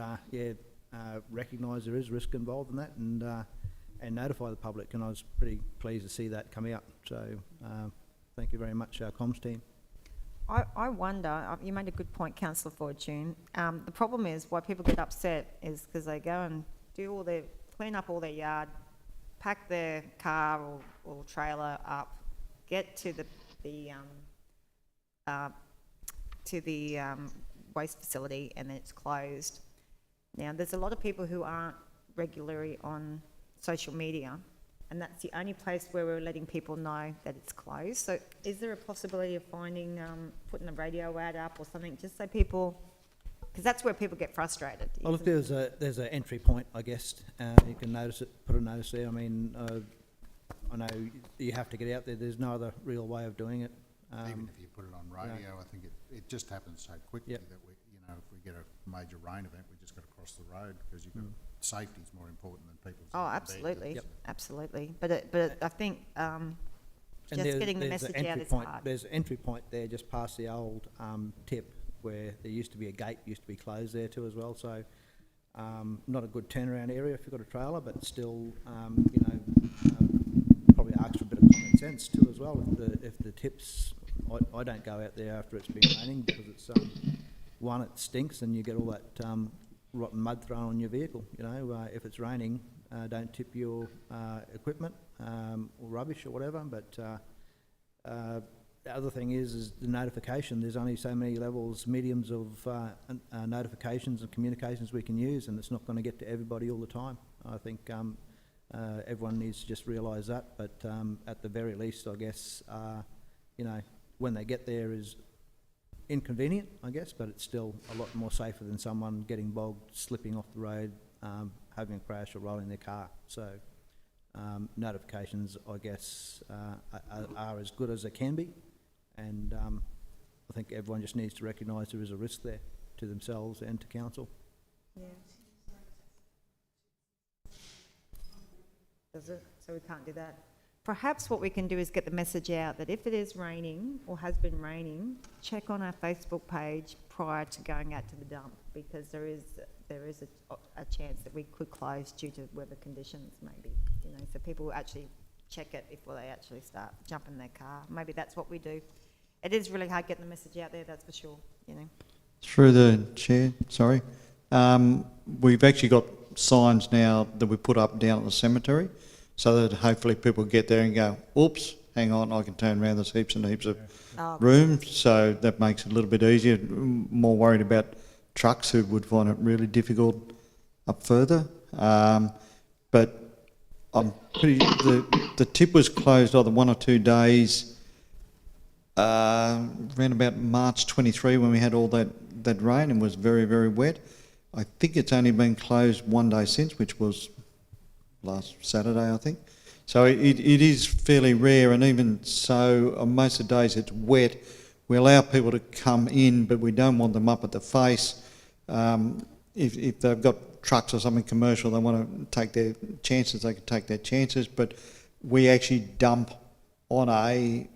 recognise there is risk involved in that, and notify the public. And I was pretty pleased to see that come out. So thank you very much, our comms team. I wonder, you made a good point, Councillor Fortune. The problem is why people get upset is because they go and clean up all their yard, pack their car or trailer up, get to the waste facility, and then it's closed. Now, there's a lot of people who aren't regularly on social media, and that's the only place where we're letting people know that it's closed. So is there a possibility of putting a radio ad up or something, just so people, because that's where people get frustrated. Well, if there's an entry point, I guess, you can notice it, put a notice there. I mean, I know you have to get out there. There's no other real way of doing it. Even if you put it on radio, I think it just happens so quickly that if we get a major rain event, we just got to cross the road because safety is more important than people's. Oh, absolutely, absolutely. But I think just getting the message out is hard. There's an entry point there just past the old tip where there used to be a gate, used to be closed there too as well. So not a good turnaround area if you've got a trailer, but still, probably ask for a bit of common sense too as well. If the tips, I don't go out there after it's been raining because it's one, it stinks and you get all that rotten mud thrown on your vehicle. If it's raining, don't tip your equipment or rubbish or whatever. But the other thing is the notification. There's only so many levels, mediums of notifications and communications we can use, and it's not going to get to everybody all the time. I think everyone needs to just realise that. But at the very least, I guess, when they get there is inconvenient, I guess, but it's still a lot more safer than someone getting bogged, slipping off the road, having a crash or rolling their car. So notifications, I guess, are as good as they can be, and I think everyone just needs to recognise there is a risk there to themselves and to council. Yeah. Does it? So we can't do that. Perhaps what we can do is get the message out that if it is raining or has been raining, check on our Facebook page prior to going out to the dump, because there is a chance that we could close due to weather conditions, maybe. So people will actually check it before they actually start jumping in their car. Maybe that's what we do. It is really hard getting the message out there, that's for sure. Through the chair, sorry. We've actually got signs now that we put up down at the cemetery, so that hopefully people get there and go, oops, hang on, I can turn around, there's heaps and heaps of room. So that makes it a little bit easier. More worried about trucks who would find it really difficult up further. But I'm the tip was closed either 1 or 2 days around about March 23 when we had all that rain and was very, very wet. I think it's only been closed 1 day since, which was last Saturday, I think. So it is fairly rare, and even so, on most of the days it's wet. We allow people to come in, but we don't want them up at the face. If they've got trucks or something commercial, they want to take their chances, they can take their chances, but we actually dump on a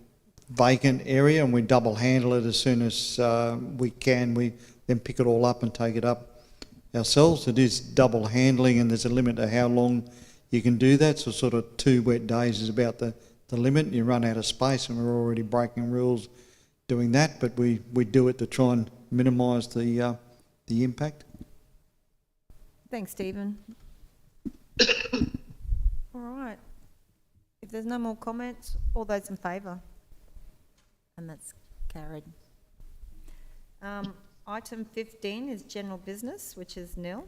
vacant area and we double handle it as soon as we can. We then pick it all up and take it up ourselves. It is double handling, and there's a limit to how long you can do that. So sort of 2 wet days is about the limit. You run out of space, and we're already breaking rules doing that, but we do it to try and minimise the impact. Thanks, Stephen. All right. If there's no more comments, all those in favour? And that's carried. Item 15 is general business, which is nil.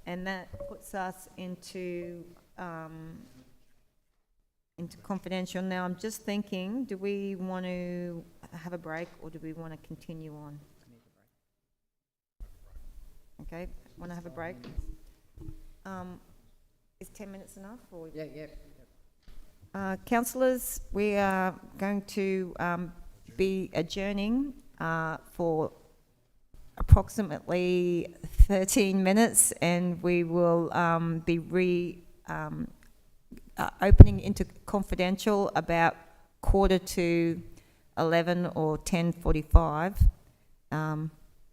And that puts us into confidential. Now, I'm just thinking, do we want to have a break or do we want to continue on? Okay, want to have a break? Is 10 minutes enough, or? Yeah, yeah. Councillors, we are going to be adjourning for approximately 13 minutes, and we will be opening into confidential about 11:15 or 10:45.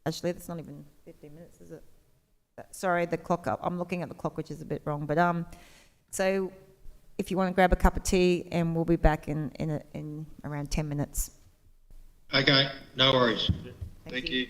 Actually, that's not even 15 minutes, is it? Sorry, the clock, I'm looking at the clock, which is a bit wrong, but so if you want to grab a cup of tea, and we'll be back in around 10 minutes. Okay, no worries. Thank you.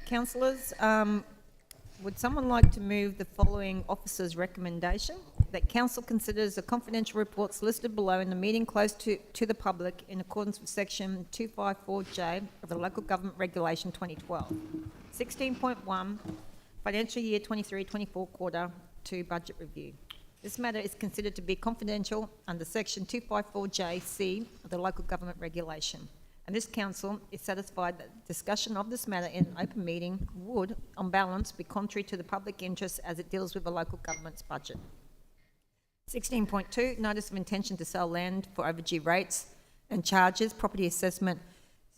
Councillors, would someone like to move the following officer's recommendation? That council considers the confidential reports listed below in the meeting closed to the public in accordance with section 254J of the Local Government Regulation 2012. 16.1, financial year 23-24 quarter 2 budget review. This matter is considered to be confidential under section 254JC of the Local Government Regulation. And this council is satisfied that discussion of this matter in an open meeting would, on balance, be contrary to the public interest as it deals with the local government's budget. 16.2, notice of intention to sell land for overdue rates and charges, property assessment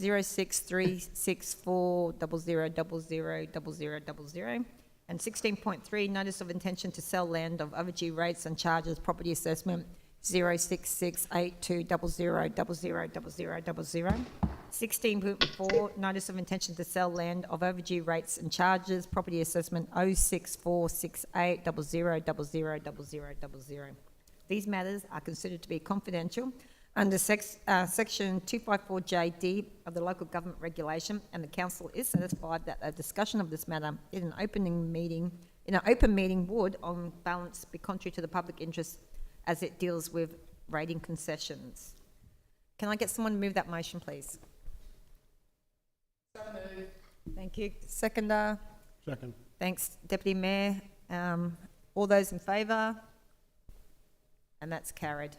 063640000000. And 16.3, notice of intention to sell land of overdue rates and charges, property assessment 066820000000. 16.4, notice of intention to sell land of overdue rates and charges, property assessment 06468000000. These matters are considered to be confidential under section 254JD of the Local Government Regulation, and the council is satisfied that a discussion of this matter in an open meeting would, on balance, be contrary to the public interest as it deals with rating concessions. Can I get someone to move that motion, please? Thank you. Seconder? Second. Thanks, Deputy Mayor. All those in favour? And that's carried.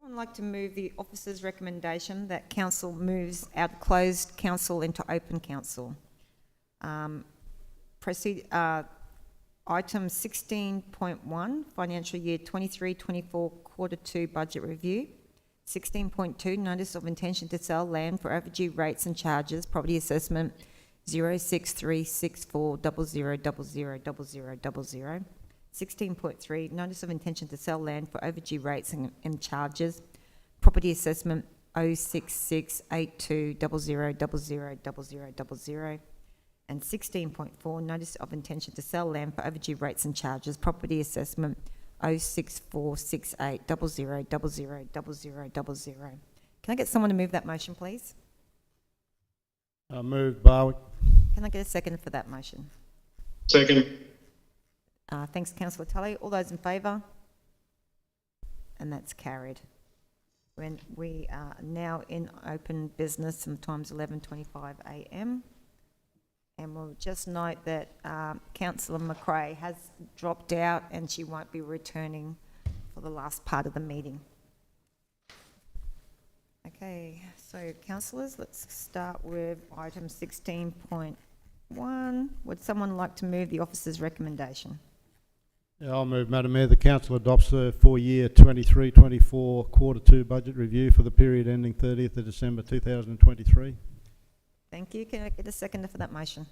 I'd like to move the officer's recommendation that council moves out of closed council into open council. Proceed, item 16.1, financial year 23-24 quarter 2 budget review. 16.2, notice of intention to sell land for overdue rates and charges, property assessment 06364000000. 16.3, notice of intention to sell land for overdue rates and charges, property assessment 06682000000. And 16.4, notice of intention to sell land for overdue rates and charges, property assessment 06468000000. Can I get someone to move that motion, please? Moved, Barwick. Can I get a second for that motion? Second. Thanks, councillor Tully. All those in favour? And that's carried. When we are now in open business, and the time's 11:25 a.m. And we'll just note that councillor McRae has dropped out and she won't be returning for the last part of the meeting. Okay, so councillors, let's start with item 16.1. Would someone like to move the officer's recommendation? Yeah, I'll move, Madam Mayor. The council adopts the four-year 23-24 quarter 2 budget review for the period ending 30th of December 2023. Thank you. Can I get a seconder for that motion?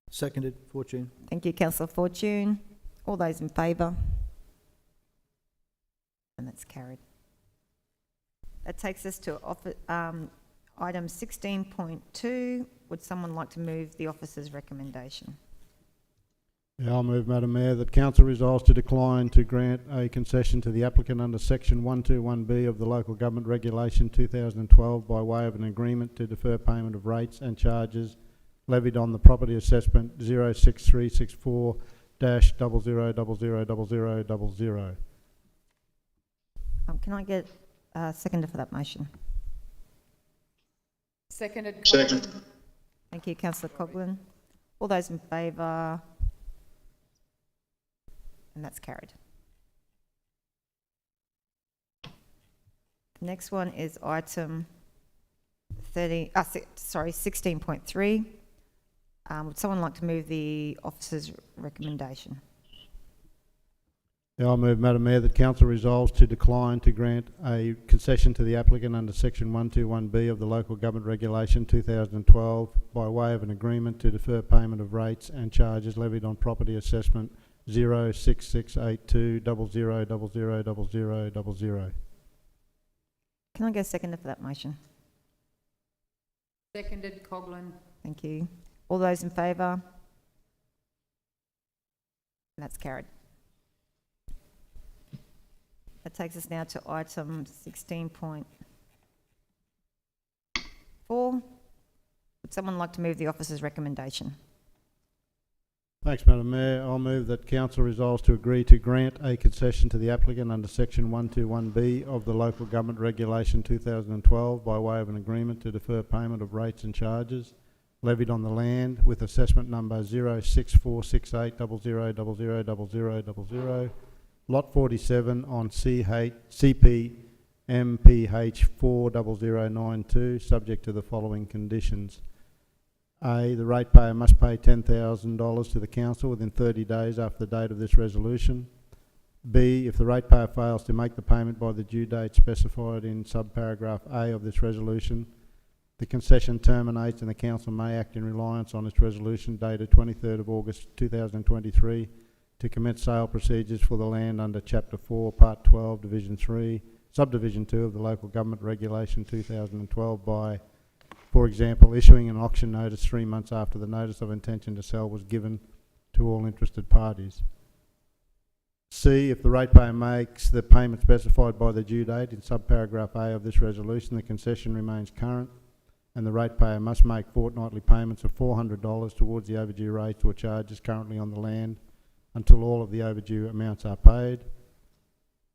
Seconded, Fortune. Thank you, councillor Fortune. All those in favour? And that's carried. That takes us to item 16.2. Would someone like to move the officer's recommendation? Yeah, I'll move, Madam Mayor, that council resolves to decline to grant a concession to the applicant under section 121B of the Local Government Regulation 2012 by way of an agreement to defer payment of rates and charges levied on the property assessment 06364-000000. Can I get a seconder for that motion? Seconded. Second. Thank you, councillor Coghlan. All those in favour? And that's carried. The next one is item 16.3. Would someone like to move the officer's recommendation? Yeah, I'll move, Madam Mayor, that council resolves to decline to grant a concession to the applicant under section 121B of the Local Government Regulation 2012 by way of an agreement to defer payment of rates and charges levied on property assessment 0668200000000. Can I get a seconder for that motion? Seconded, Coghlan. Thank you. All those in favour? And that's carried. That takes us now to item 16.4. Would someone like to move the officer's recommendation? Thanks, Madam Mayor. I'll move that council resolves to agree to grant a concession to the applicant under section 121B of the Local Government Regulation 2012 by way of an agreement to defer payment of rates and charges levied on the land with assessment number 06468000000, lot 47 on CP MPH 40092, subject to the following conditions. A, the ratepayer must pay $10,000 to the council within 30 days after the date of this resolution. B, if the ratepayer fails to make the payment by the due date specified in subparagraph A of this resolution, the concession terminates and the council may act in reliance on its resolution dated 23rd of August 2023 to commence sale procedures for the land under Chapter 4, Part 12, Division 3, Subdivision 2 of the Local Government Regulation 2012 by, for example, issuing an auction notice 3 months after the notice of intention to sell was given to all interested parties. C, if the ratepayer makes the payment specified by the due date in subparagraph A of this resolution, the concession remains current and the ratepayer must make fortnightly payments of $400 towards the overdue rates or charges currently on the land until all of the overdue amounts are paid.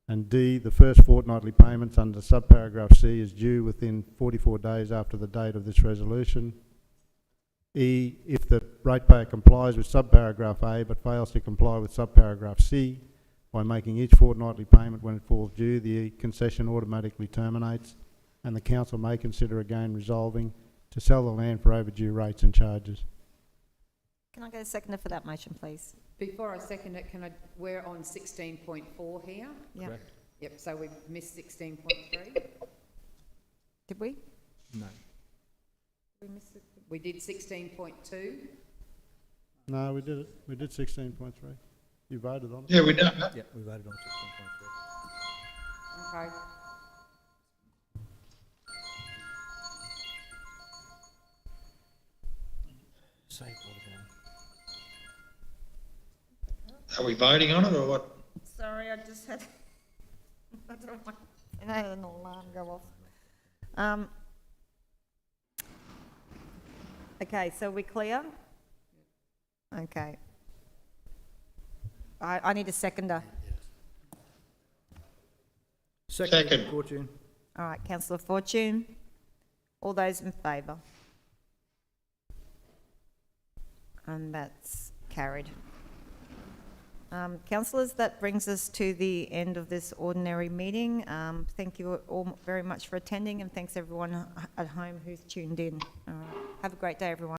And D, the first fortnightly payments under subparagraph C is due within 44 days after the date of this resolution. E, if the ratepayer complies with subparagraph A but fails to comply with subparagraph C by making each fortnightly payment when it falls due, the concession automatically terminates and the council may consider again resolving to sell the land for overdue rates and charges. Can I get a seconder for that motion, please? Before I second it, we're on 16.4 here? Yeah. Correct. Yep, so we've missed 16.3. Did we? No. We did 16.2. No, we did it. We did 16.3. You voted on it. Yeah, we done that. Yeah, we voted on 16.3. Okay. Save all of them. Are we voting on it or what? Sorry, I just had, I had an alarm go off. Okay, so we clear? Okay. I need a seconder. Second. Fortune. All right, councillor Fortune. All those in favour? And that's carried. Councillors, that brings us to the end of this ordinary meeting. Thank you all very much for attending, and thanks everyone at home who's tuned in. Have a great day, everyone.